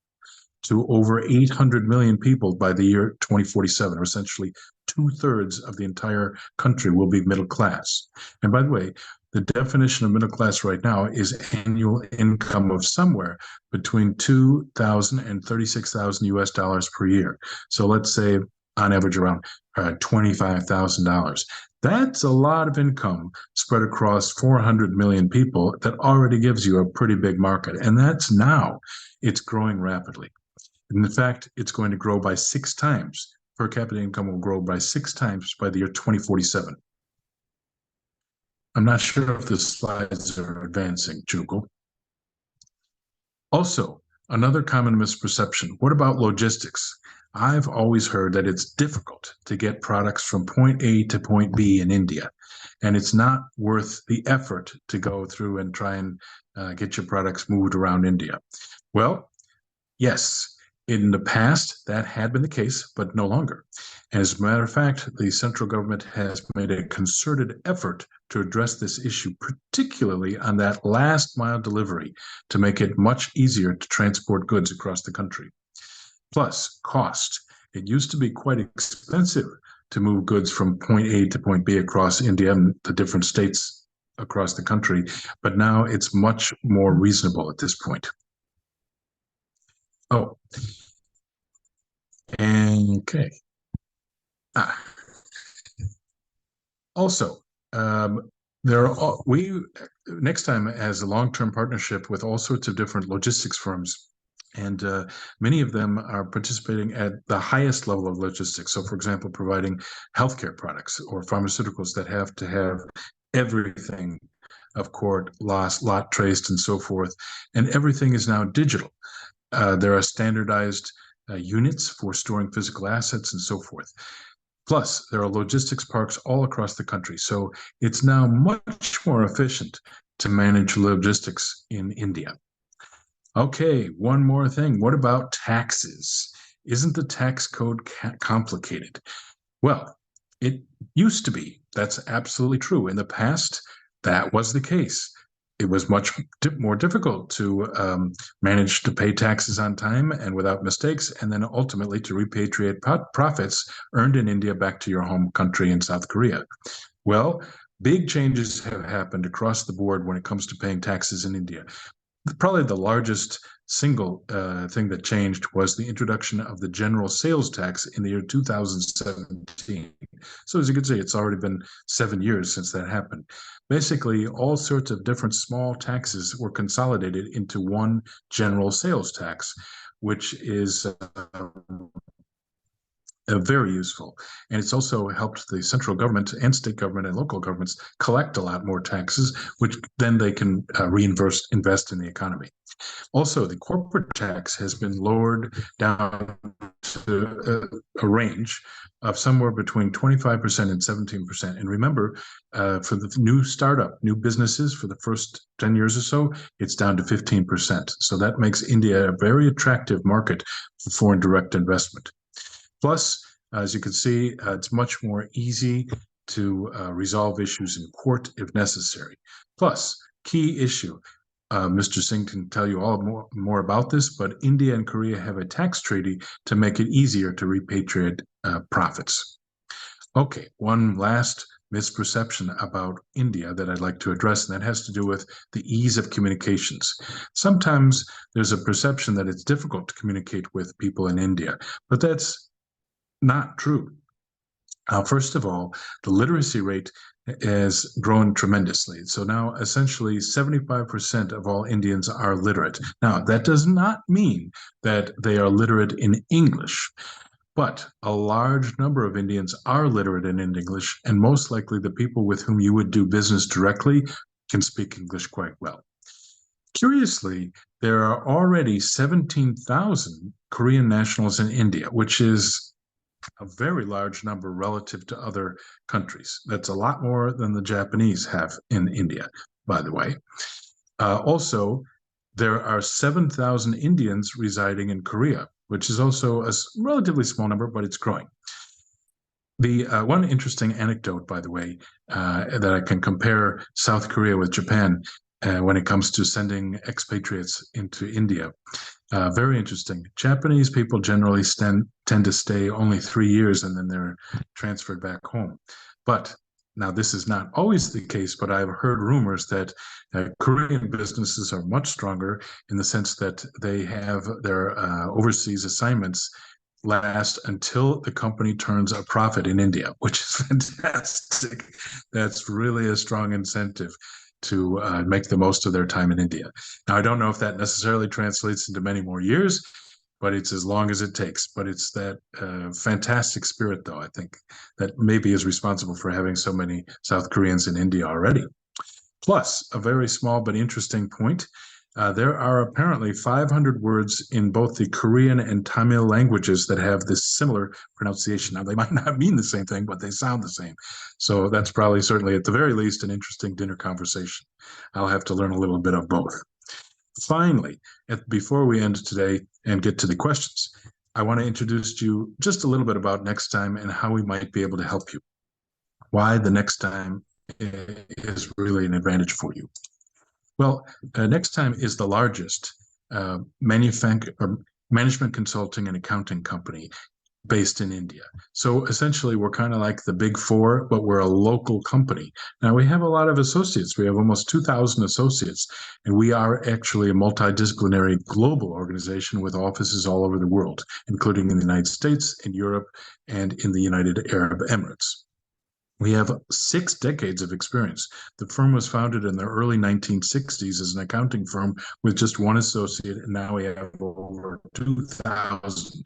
to over 800 million people by the year 2047, or essentially 2/3 of the entire country will be middle class. And by the way, the definition of middle class right now is annual income of somewhere between $2,000 and $36,000 US per year. So let's say on average around $25,000. That's a lot of income spread across 400 million people. That already gives you a pretty big market. And that's now. It's growing rapidly. And in fact, it's going to grow by 6 times. Per capita income will grow by 6 times by the year 2047. I'm not sure if the slides are advancing, Jugal. Also, another common misperception, what about logistics? I've always heard that it's difficult to get products from point A to point B in India, and it's not worth the effort to go through and try and get your products moved around India. Well, yes. In the past, that had been the case, but no longer. And as a matter of fact, the central government has made a concerted effort to address this issue, particularly on that last mile delivery, to make it much easier to transport goods across the country. Plus, cost. It used to be quite expensive to move goods from point A to point B across India and the different states across the country, but now it's much more reasonable at this point. Oh, okay. Also, Nexdigm has a long-term partnership with all sorts of different logistics firms, and many of them are participating at the highest level of logistics. So, for example, providing healthcare products or pharmaceuticals that have to have everything, of course, lot traced and so forth, and everything is now digital. There are standardized units for storing physical assets and so forth. Plus, there are logistics parks all across the country. So it's now much more efficient to manage logistics in India. Okay, one more thing. What about taxes? Isn't the tax code complicated? Well, it used to be. That's absolutely true. In the past, that was the case. It was much more difficult to manage to pay taxes on time and without mistakes, and then ultimately to repatriate profits earned in India back to your home country in South Korea. Well, big changes have happened across the board when it comes to paying taxes in India. Probably the largest single thing that changed was the introduction of the general sales tax in the year 2017. So as you can see, it's already been 7 years since that happened. Basically, all sorts of different small taxes were consolidated into one general sales tax, which is very useful. And it's also helped the central government and state government and local governments collect a lot more taxes, which then they can invest in the economy. Also, the corporate tax has been lowered down to a range of somewhere between 25% and 17%. And remember, for the new businesses for the first 10 years or so, it's down to 15%. So that makes India a very attractive market for foreign direct investment. Plus, as you can see, it's much more easy to resolve issues in court if necessary. Plus, key issue, Mr. Singh can tell you all more about this, but India and Korea have a tax treaty to make it easier to repatriate profits. Okay, one last misperception about India that I'd like to address, and that has to do with the ease of communications. Sometimes there's a perception that it's difficult to communicate with people in India, but that's not true. First of all, the literacy rate has grown tremendously. So now essentially 75% of all Indians are literate. Now, that does not mean that they are literate in English, but a large number of Indians are literate in English, and most likely the people with whom you would do business directly can speak English quite well. Curiously, there are already 17,000 Korean nationals in India, which is a very large number relative to other countries. That's a lot more than the Japanese have in India, by the way. Also, there are 7,000 Indians residing in Korea, which is also a relatively small number, but it's growing. The one interesting anecdote, by the way, that I can compare South Korea with Japan when it comes to sending expatriates into India. Very interesting. Japanese people generally tend to stay only 3 years and then they're transferred back home. But now this is not always the case, but I've heard rumors that Korean businesses are much stronger in the sense that they have their overseas assignments last until the company turns a profit in India, which is fantastic. That's really a strong incentive to make the most of their time in India. Now, I don't know if that necessarily translates into many more years, but it's as long as it takes. But it's that fantastic spirit, though, I think, that maybe is responsible for having so many South Koreans in India already. Plus, a very small but interesting point, there are apparently 500 words in both the Korean and Tamil languages that have this similar pronunciation. Now, they might not mean the same thing, but they sound the same. So that's probably certainly, at the very least, an interesting dinner conversation. I'll have to learn a little bit of both. Finally, before we end today and get to the questions, I want to introduce to you just a little bit about Nexdigm and how we might be able to help you. Why the Nexdigm is really an advantage for you. Well, Nexdigm is the largest management consulting and accounting company based in India. So essentially, we're kind of like the big four, but we're a local company. Now, we have a lot of associates. We have almost 2,000 associates, and we are actually a multidisciplinary global organization with offices all over the world, including in the United States, in Europe, and in the United Arab Emirates. We have 6 decades of experience. The firm was founded in the early 1960s as an accounting firm with just one associate, and now we have over 2,000,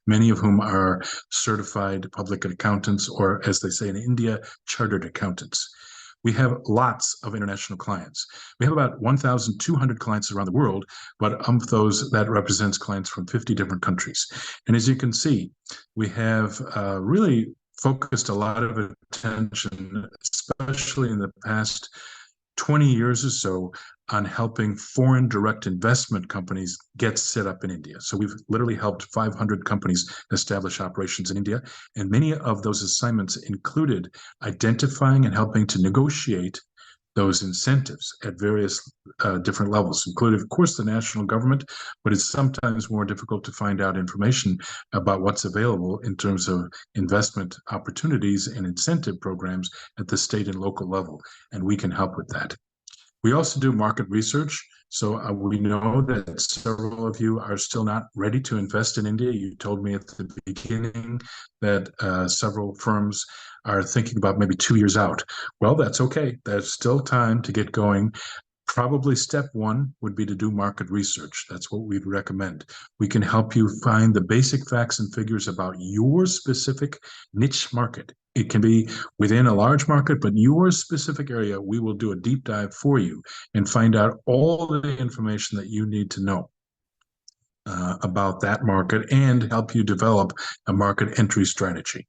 many of whom are certified public accountants, or as they say in India, chartered accountants. We have lots of international clients. We have about 1,200 clients around the world, but of those, that represents clients from 50 different countries. And as you can see, we have really focused a lot of attention, especially in the past 20 years or so, on helping foreign direct investment companies get set up in India. So we've literally helped 500 companies establish operations in India, and many of those assignments included identifying and helping to negotiate those incentives at various different levels, including, of course, the national government, but it's sometimes more difficult to find out information about what's available in terms of investment opportunities and incentive programs at the state and local level, and we can help with that. We also do market research. So we know that several of you are still not ready to invest in India. You told me at the beginning that several firms are thinking about maybe 2 years out. Well, that's okay. There's still time to get going. Probably step one would be to do market research. That's what we'd recommend. We can help you find the basic facts and figures about your specific niche market. It can be within a large market, but your specific area, we will do a deep dive for you and find out all the information that you need to know about that market and help you develop a market entry strategy.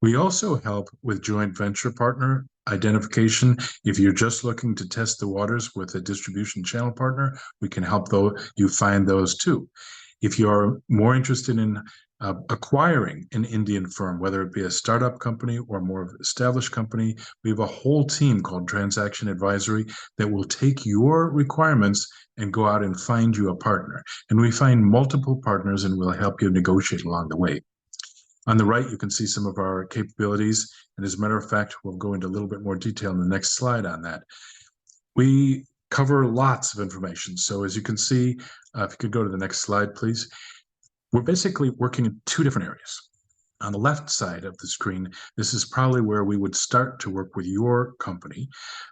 We also help with joint venture partner identification. If you're just looking to test the waters with a distribution channel partner, we can help you find those too. If you're more interested in acquiring an Indian firm, whether it be a startup company or a more established company, we have a whole team called Transaction Advisory that will take your requirements and go out and find you a partner. And we find multiple partners and we'll help you negotiate along the way. On the right, you can see some of our capabilities. And as a matter of fact, we'll go into a little bit more detail in the next slide on that. We cover lots of information. So as you can see, if you could go to the next slide, please. We're basically working in 2 different areas. On the left side of the screen, this is probably where we would start to work with your company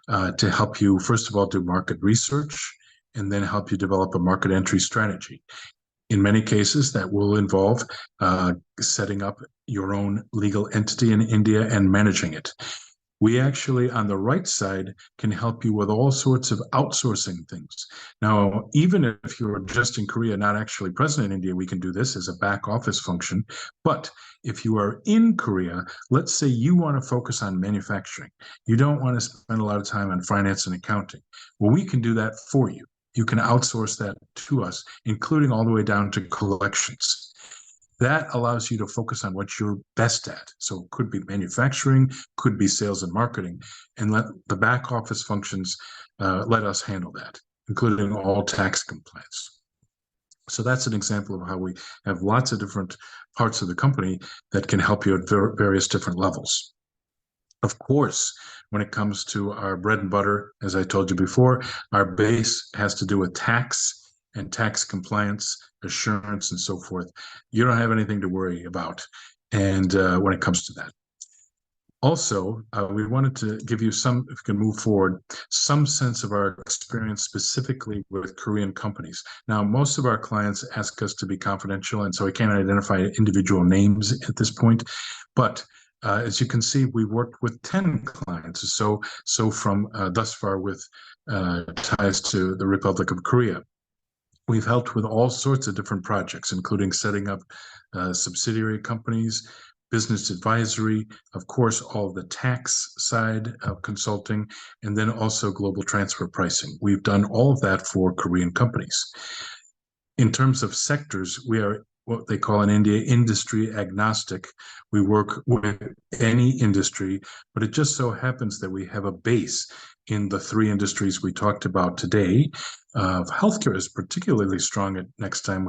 to help you, first of all, do market research and then help you develop a market entry strategy. In many cases, that will involve setting up your own legal entity in India and managing it. We actually, on the right side, can help you with all sorts of outsourcing things. Now, even if you're just in Korea, not actually present in India, we can do this as a back office function. But if you are in Korea, let's say you want to focus on manufacturing. You don't want to spend a lot of time on finance and accounting. Well, we can do that for you. You can outsource that to us, including all the way down to collections. That allows you to focus on what you're best at. So it could be manufacturing, could be sales and marketing, and let the back office functions let us handle that, including all tax compliance. So that's an example of how we have lots of different parts of the company that can help you at various different levels. Of course, when it comes to our bread and butter, as I told you before, our base has to do with tax and tax compliance, assurance, and so forth. You don't have anything to worry about, and when it comes to that. Also, we wanted to give you some, if we can move forward, some sense of our experience specifically with Korean companies. Now, most of our clients ask us to be confidential, and so we can't identify individual names at this point, but as you can see, we worked with 10 clients, so from thus far with ties to the Republic of Korea. We've helped with all sorts of different projects, including setting up subsidiary companies, business advisory, of course, all the tax side of consulting, and then also global transfer pricing. We've done all of that for Korean companies. In terms of sectors, we are what they call in India industry agnostic. We work with any industry, but it just so happens that we have a base in the three industries we talked about today. Healthcare is particularly strong at Nexdigm.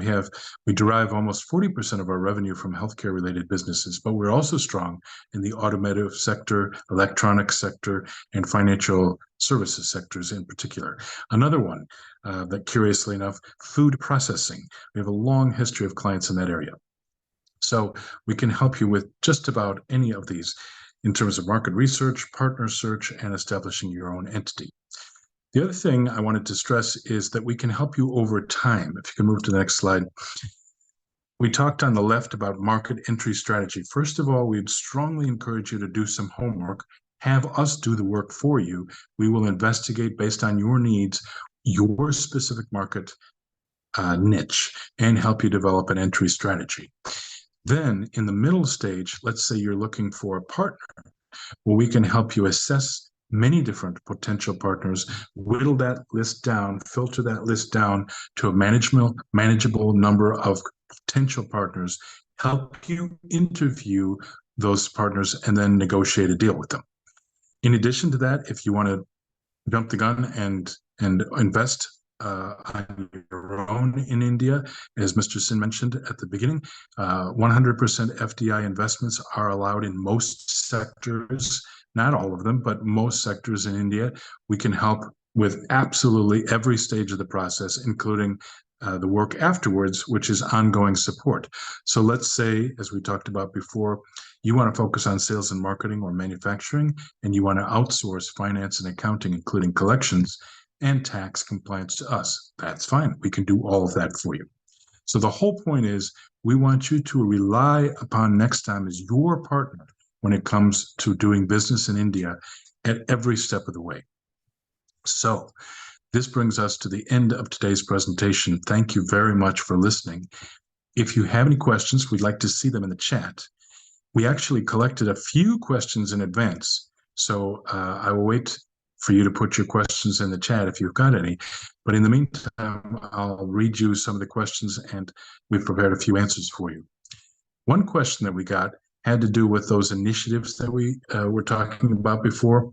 We derive almost 40% of our revenue from healthcare related businesses, but we're also strong in the automotive sector, electronic sector, and financial services sectors in particular. Another one that, curiously enough, food processing. We have a long history of clients in that area. So we can help you with just about any of these in terms of market research, partner search, and establishing your own entity. The other thing I wanted to stress is that we can help you over time. If you can move to the next slide. We talked on the left about market entry strategy. First of all, we'd strongly encourage you to do some homework, have us do the work for you. We will investigate based on your needs, your specific market niche, and help you develop an entry strategy. Then in the middle stage, let's say you're looking for a partner. Well, we can help you assess many different potential partners, whittle that list down, filter that list down to a manageable number of potential partners, help you interview those partners, and then negotiate a deal with them. In addition to that, if you want to jump the gun and invest on your own in India, as Mr. Sin mentioned at the beginning, 100% FDI investments are allowed in most sectors, not all of them, but most sectors in India. We can help with absolutely every stage of the process, including the work afterwards, which is ongoing support. So let's say, as we talked about before, you want to focus on sales and marketing or manufacturing, and you want to outsource finance and accounting, including collections and tax compliance to us. That's fine. We can do all of that for you. So the whole point is we want you to rely upon Nexdigm as your partner when it comes to doing business in India at every step of the way. So this brings us to the end of today's presentation. Thank you very much for listening. If you have any questions, we'd like to see them in the chat. We actually collected a few questions in advance, so I will wait for you to put your questions in the chat if you've got any. But in the meantime, I'll read you some of the questions, and we've prepared a few answers for you. One question that we got had to do with those initiatives that we were talking about before.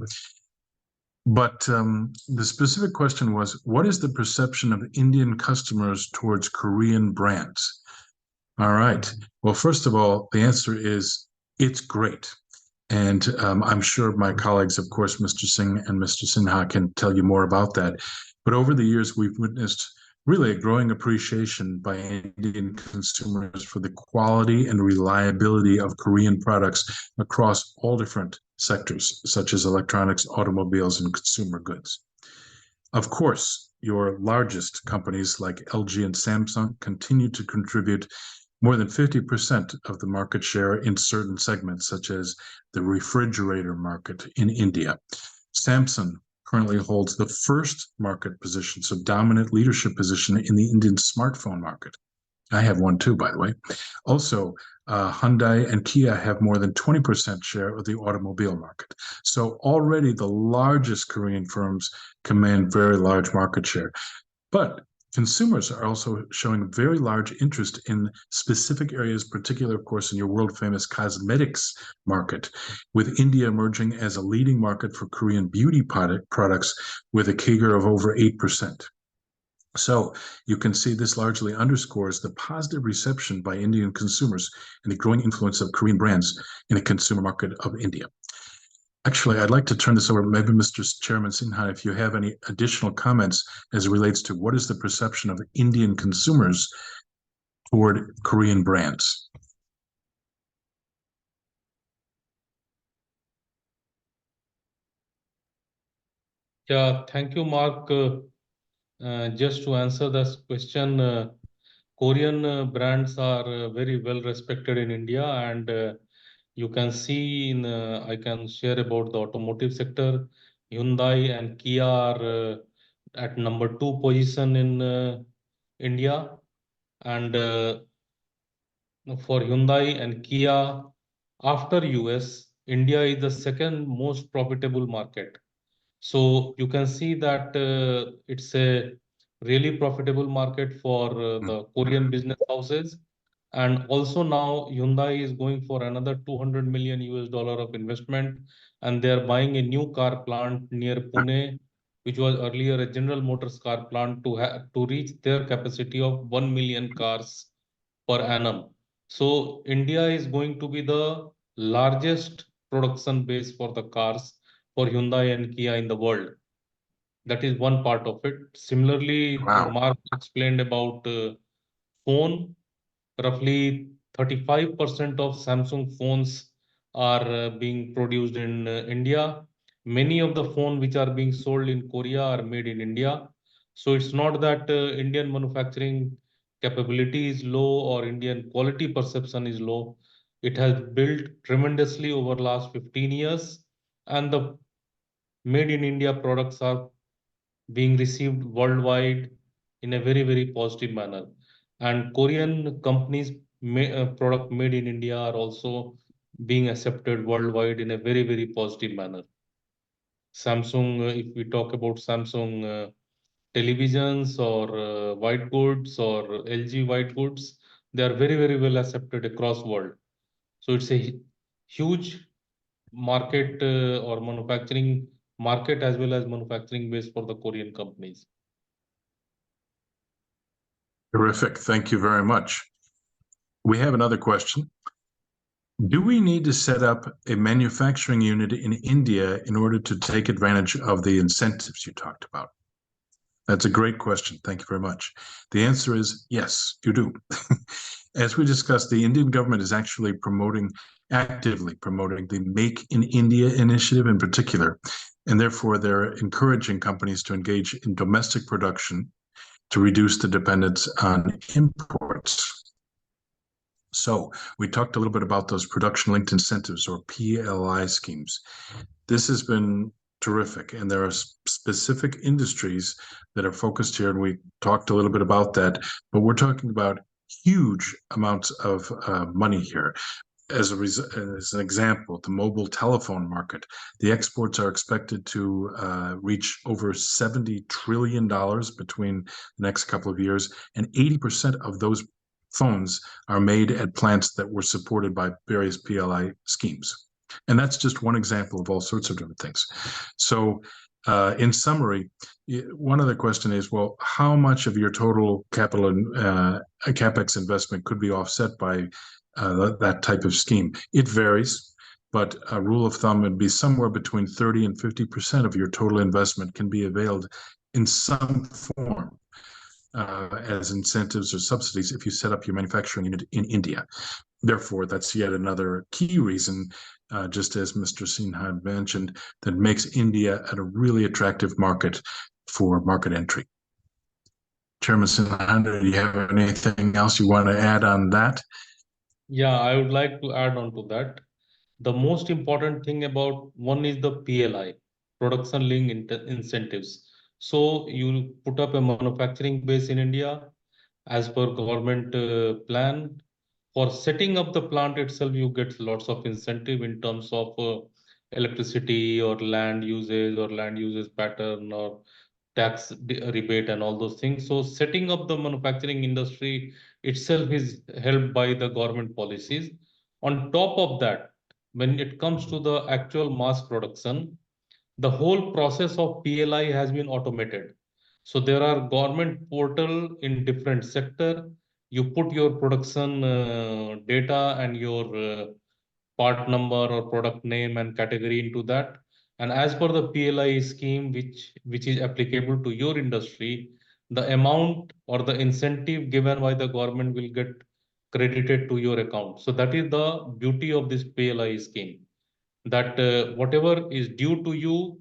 But the specific question was, what is the perception of Indian customers towards Korean brands? All right. Well, first of all, the answer is it's great. And I'm sure my colleagues, of course, Mr. Singh and Mr. Sinha, can tell you more about that. But over the years, we've witnessed really a growing appreciation by Indian consumers for the quality and reliability of Korean products across all different sectors, such as electronics, automobiles, and consumer goods. Of course, your largest companies like LG and Samsung continue to contribute more than 50% of the market share in certain segments, such as the refrigerator market in India. Samsung currently holds the first market position, so dominant leadership position in the Indian smartphone market. I have one too, by the way. Also, Hyundai and Kia have more than 20% share of the automobile market. So already the largest Korean firms command very large market share. But consumers are also showing very large interest in specific areas, particularly, of course, in your world-famous cosmetics market, with India emerging as a leading market for Korean beauty products with a CAGR of over 8%. So you can see this largely underscores the positive reception by Indian consumers and the growing influence of Korean brands in the consumer market of India. Actually, I'd like to turn this over, maybe Mr. Chairman Sinha, if you have any additional comments as it relates to what is the perception of Indian consumers toward Korean brands. Yeah, thank you, Mark. Just to answer this question, Korean brands are very well respected in India, and you can see in I can share about the automotive sector. Hyundai and Kia are at number 2 position in India, and for Hyundai and Kia, after US, India is the second most profitable market. So you can see that it's a really profitable market for the Korean business houses. And also now Hyundai is going for another 200 million US dollar of investment, and they're buying a new car plant near Pune, which was earlier a General Motors car plant to reach their capacity of 1 million cars per annum. So India is going to be the largest production base for the cars for Hyundai and Kia in the world. That is one part of it. Similarly, Wow. Mark explained about phone. Roughly 35% of Samsung phones are being produced in India. Many of the phones which are being sold in Korea are made in India. So it's not that Indian manufacturing capability is low or Indian quality perception is low. It has built tremendously over last 15 years, and the made in India products are being received worldwide in a very, very positive manner. And Korean companies' product made in India are also being accepted worldwide in a very, very positive manner. Samsung, if we talk about Samsung televisions or white goods or LG white goods, they are very, very well accepted across world. So it's a huge market or manufacturing market as well as manufacturing base for the Korean companies. Terrific. Thank you very much. We have another question. Do we need to set up a manufacturing unit in India in order to take advantage of the incentives you talked about? That's a great question. Thank you very much. The answer is yes, you do. As we discussed, the Indian government is actually actively promoting the Make in India initiative in particular, and therefore they're encouraging companies to engage in domestic production to reduce the dependence on imports. So we talked a little bit about those production-linked incentives, or PLI schemes. This has been terrific, and there are specific industries that are focused here, and we talked a little bit about that, but we're talking about huge amounts of money here. As an example, the mobile telephone market, the exports are expected to reach over $70 trillion between the next couple of years, and 80% of those phones are made at plants that were supported by various PLI schemes. And that's just one example of all sorts of different things. So in summary, one other question is, well, how much of your total capital and CapEx investment could be offset by that type of scheme? It varies, but a rule of thumb would be somewhere between 30 and 50% of your total investment can be availed in some form. as incentives or subsidies if you set up your manufacturing unit in India. Therefore, that's yet another key reason, just as Mr. Sinha mentioned, that makes India a really attractive market for market entry. Chairman Sinha, do you have anything else you want to add on that? Yeah, I would like to add on to that. The most important thing about one is the PLI, production linked incentives. So you put up a manufacturing base in India as per government plan. For setting up the plant itself, you get lots of incentive in terms of electricity or land usage pattern or rebate and all those things. So setting up the manufacturing industry itself is helped by the government policies. On top of that, when it comes to the actual mass production, the whole process of PLI has been automated. So there are government portal in different sector. You put your production data and your part number or product name and category into that. And as per the PLI scheme, which is applicable to your industry, the amount or the incentive given by the government will get credited to your account. So that is the beauty of this PLI scheme, that whatever is due to you,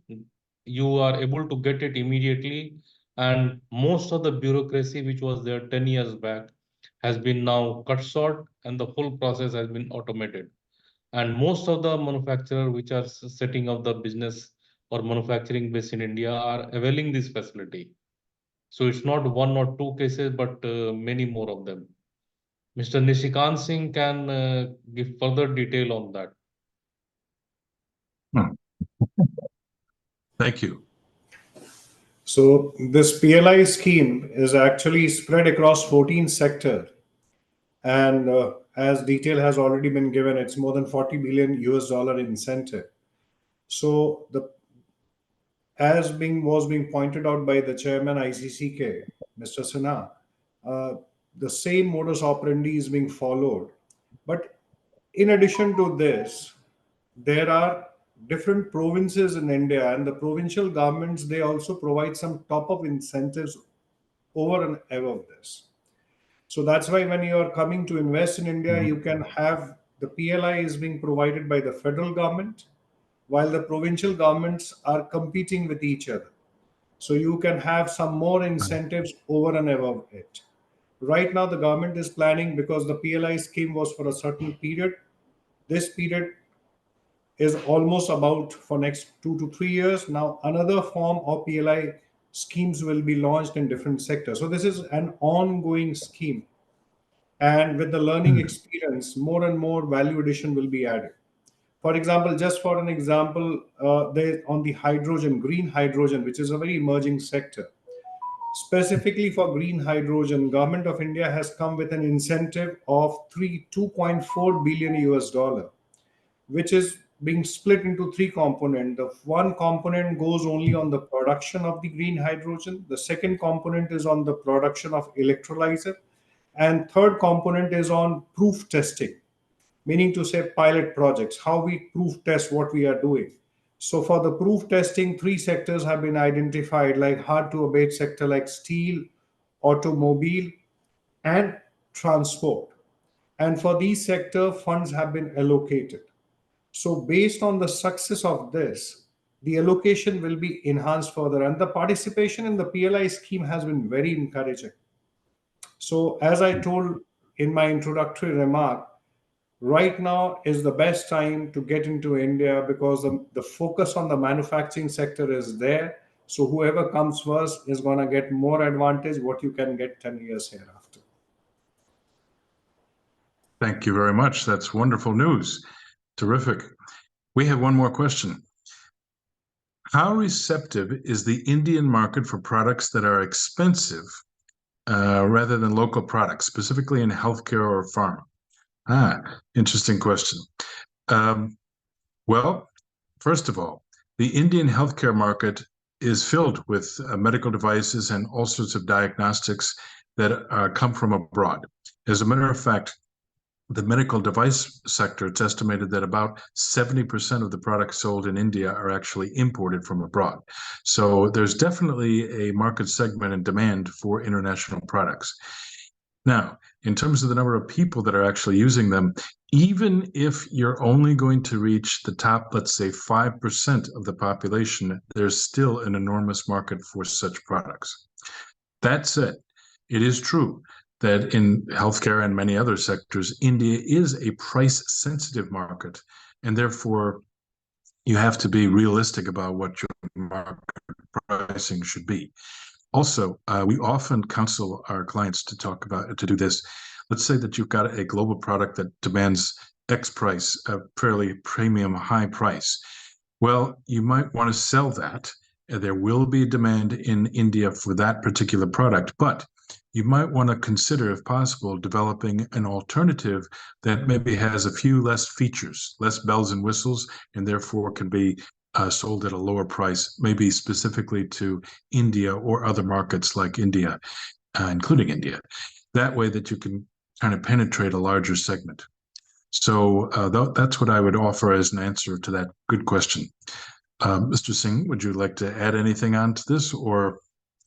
you are able to get it immediately. And most of the bureaucracy which was there 10 years back has been now cut short, and the whole process has been automated. And most of the manufacturers which are setting up the business or manufacturing base in India are availing this facility. So it's not one or two cases, but many more of them. Mr. Nishikant Singh can give further detail on that. Thank you. So this PLI scheme is actually spread across 14 sectors, and as detail has already been given, it's more than 40 billion US dollar incentive. So the was being pointed out by the chairman ICCK, Mr. Sinha, the same modus operandi is being followed. But in addition to this, there are different provinces in India, and the provincial governments, they also provide some top up incentives over and above this. So that's why when you are coming to invest in India, you can have the PLI is being provided by the federal government, while the provincial governments are competing with each other. So you can have some more incentives over and above it. Right now, the government is planning, because the PLI scheme was for a certain period. This period is almost about for next 2 to 3 years. Now another form of PLI schemes will be launched in different sectors. So this is an ongoing scheme. And with the learning experience, more and more value addition will be added. For example, just for an example, there on the hydrogen, green hydrogen, which is a very emerging sector. Specifically for green hydrogen, Government of India has come with an incentive of 2.4 billion US dollar, which is being split into three components. The one component goes only on the production of the green hydrogen. The second component is on the production of electrolyzer. And third component is on proof testing, meaning to say pilot projects, how we proof test what we are doing. So for the proof testing, three sectors have been identified, like hard to abate sector like steel, automobile, and transport. And for these sector, funds have been allocated. So based on the success of this, the allocation will be enhanced further, and the participation in the PLI scheme has been very encouraging. So as I told in my introductory remark, right now is the best time to get into India, because the focus on the manufacturing sector is there. So whoever comes first is going to get more advantage what you can get 10 years hereafter. Thank you very much. That's wonderful news. Terrific. We have one more question. How receptive is the Indian market for products that are expensive rather than local products, specifically in healthcare or pharma? Interesting question. Well, first of all, the Indian healthcare market is filled with medical devices and all sorts of diagnostics that come from abroad. As a matter of fact, the medical device sector, it's estimated that about 70% of the products sold in India are actually imported from abroad. So there's definitely a market segment and demand for international products. Now, in terms of the number of people that are actually using them, even if you're only going to reach the top, let's say 5% of the population, there's still an enormous market for such products. That said, it is true that in healthcare and many other sectors, India is a price-sensitive market, and therefore you have to be realistic about what your market pricing should be. Also, we often counsel our clients to do this. Let's say that you've got a global product that demands X price, a fairly premium high price. Well, you might want to sell that. There will be demand in India for that particular product, but you might want to consider, if possible, developing an alternative that maybe has a few less features, less bells and whistles, and therefore can be sold at a lower price, maybe specifically to India or other markets like India, including India. That way that you can kind of penetrate a larger segment. So that's what I would offer as an answer to that good question. Mr. Singh, would you like to add anything on to this, or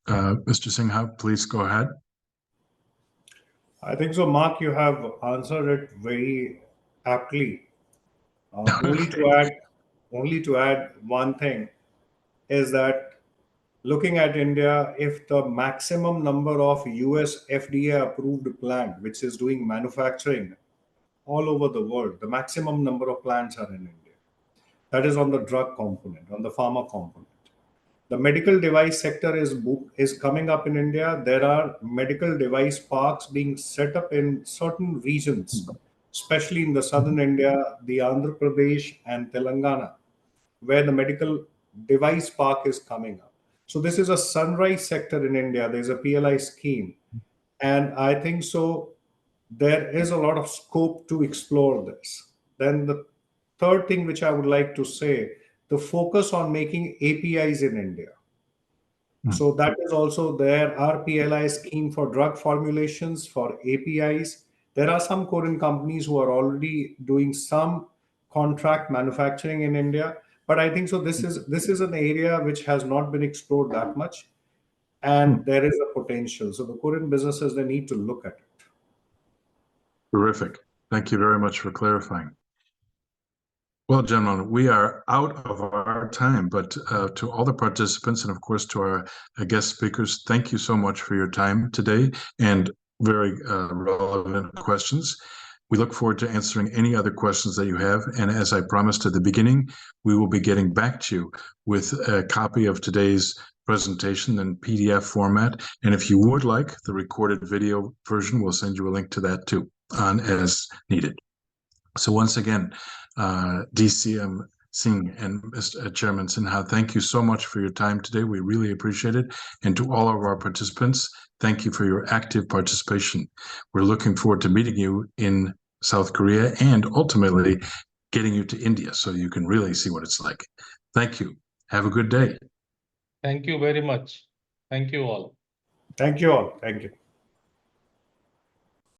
Mr. Singh, please go ahead. I think so, Mark, you have answered it very aptly. Only to add one thing is that looking at India, if the maximum number of US FDA approved plant, which is doing manufacturing all over the world, the maximum number of plants are in India. That is on the drug component, on the pharma component. The medical device sector is coming up in India. There are medical device parks being set up in certain regions, especially in the southern India, the Andhra Pradesh and Telangana, where the medical device park is coming up. So this is a sunrise sector in India. There's a PLI scheme. And I think so there is a lot of scope to explore this. Then the third thing which I would like to say, the focus on making APIs in India. So that is also there. Our PLI scheme for drug formulations, for APIs. There are some Korean companies who are already doing some contract manufacturing in India. But I think so this is an area which has not been explored that much. And there is a potential. So the Korean businesses, they need to look at it. Terrific. Thank you very much for clarifying. Well, gentlemen, we are out of our time, but to all the participants and, of course, to our guest speakers, thank you so much for your time today and very relevant questions. We look forward to answering any other questions that you have. And as I promised at the beginning, we will be getting back to you with a copy of today's presentation in PDF format. And if you would like the recorded video version, we'll send you a link to that too, as needed. So once again, DCM Singh and Mr. Chairman Sinha, thank you so much for your time today. We really appreciate it. And to all of our participants, thank you for your active participation. We're looking forward to meeting you in South Korea and ultimately getting you to India so you can really see what it's like. Thank you. Have a good day. Thank you very much. Thank you all. Thank you all. Thank you.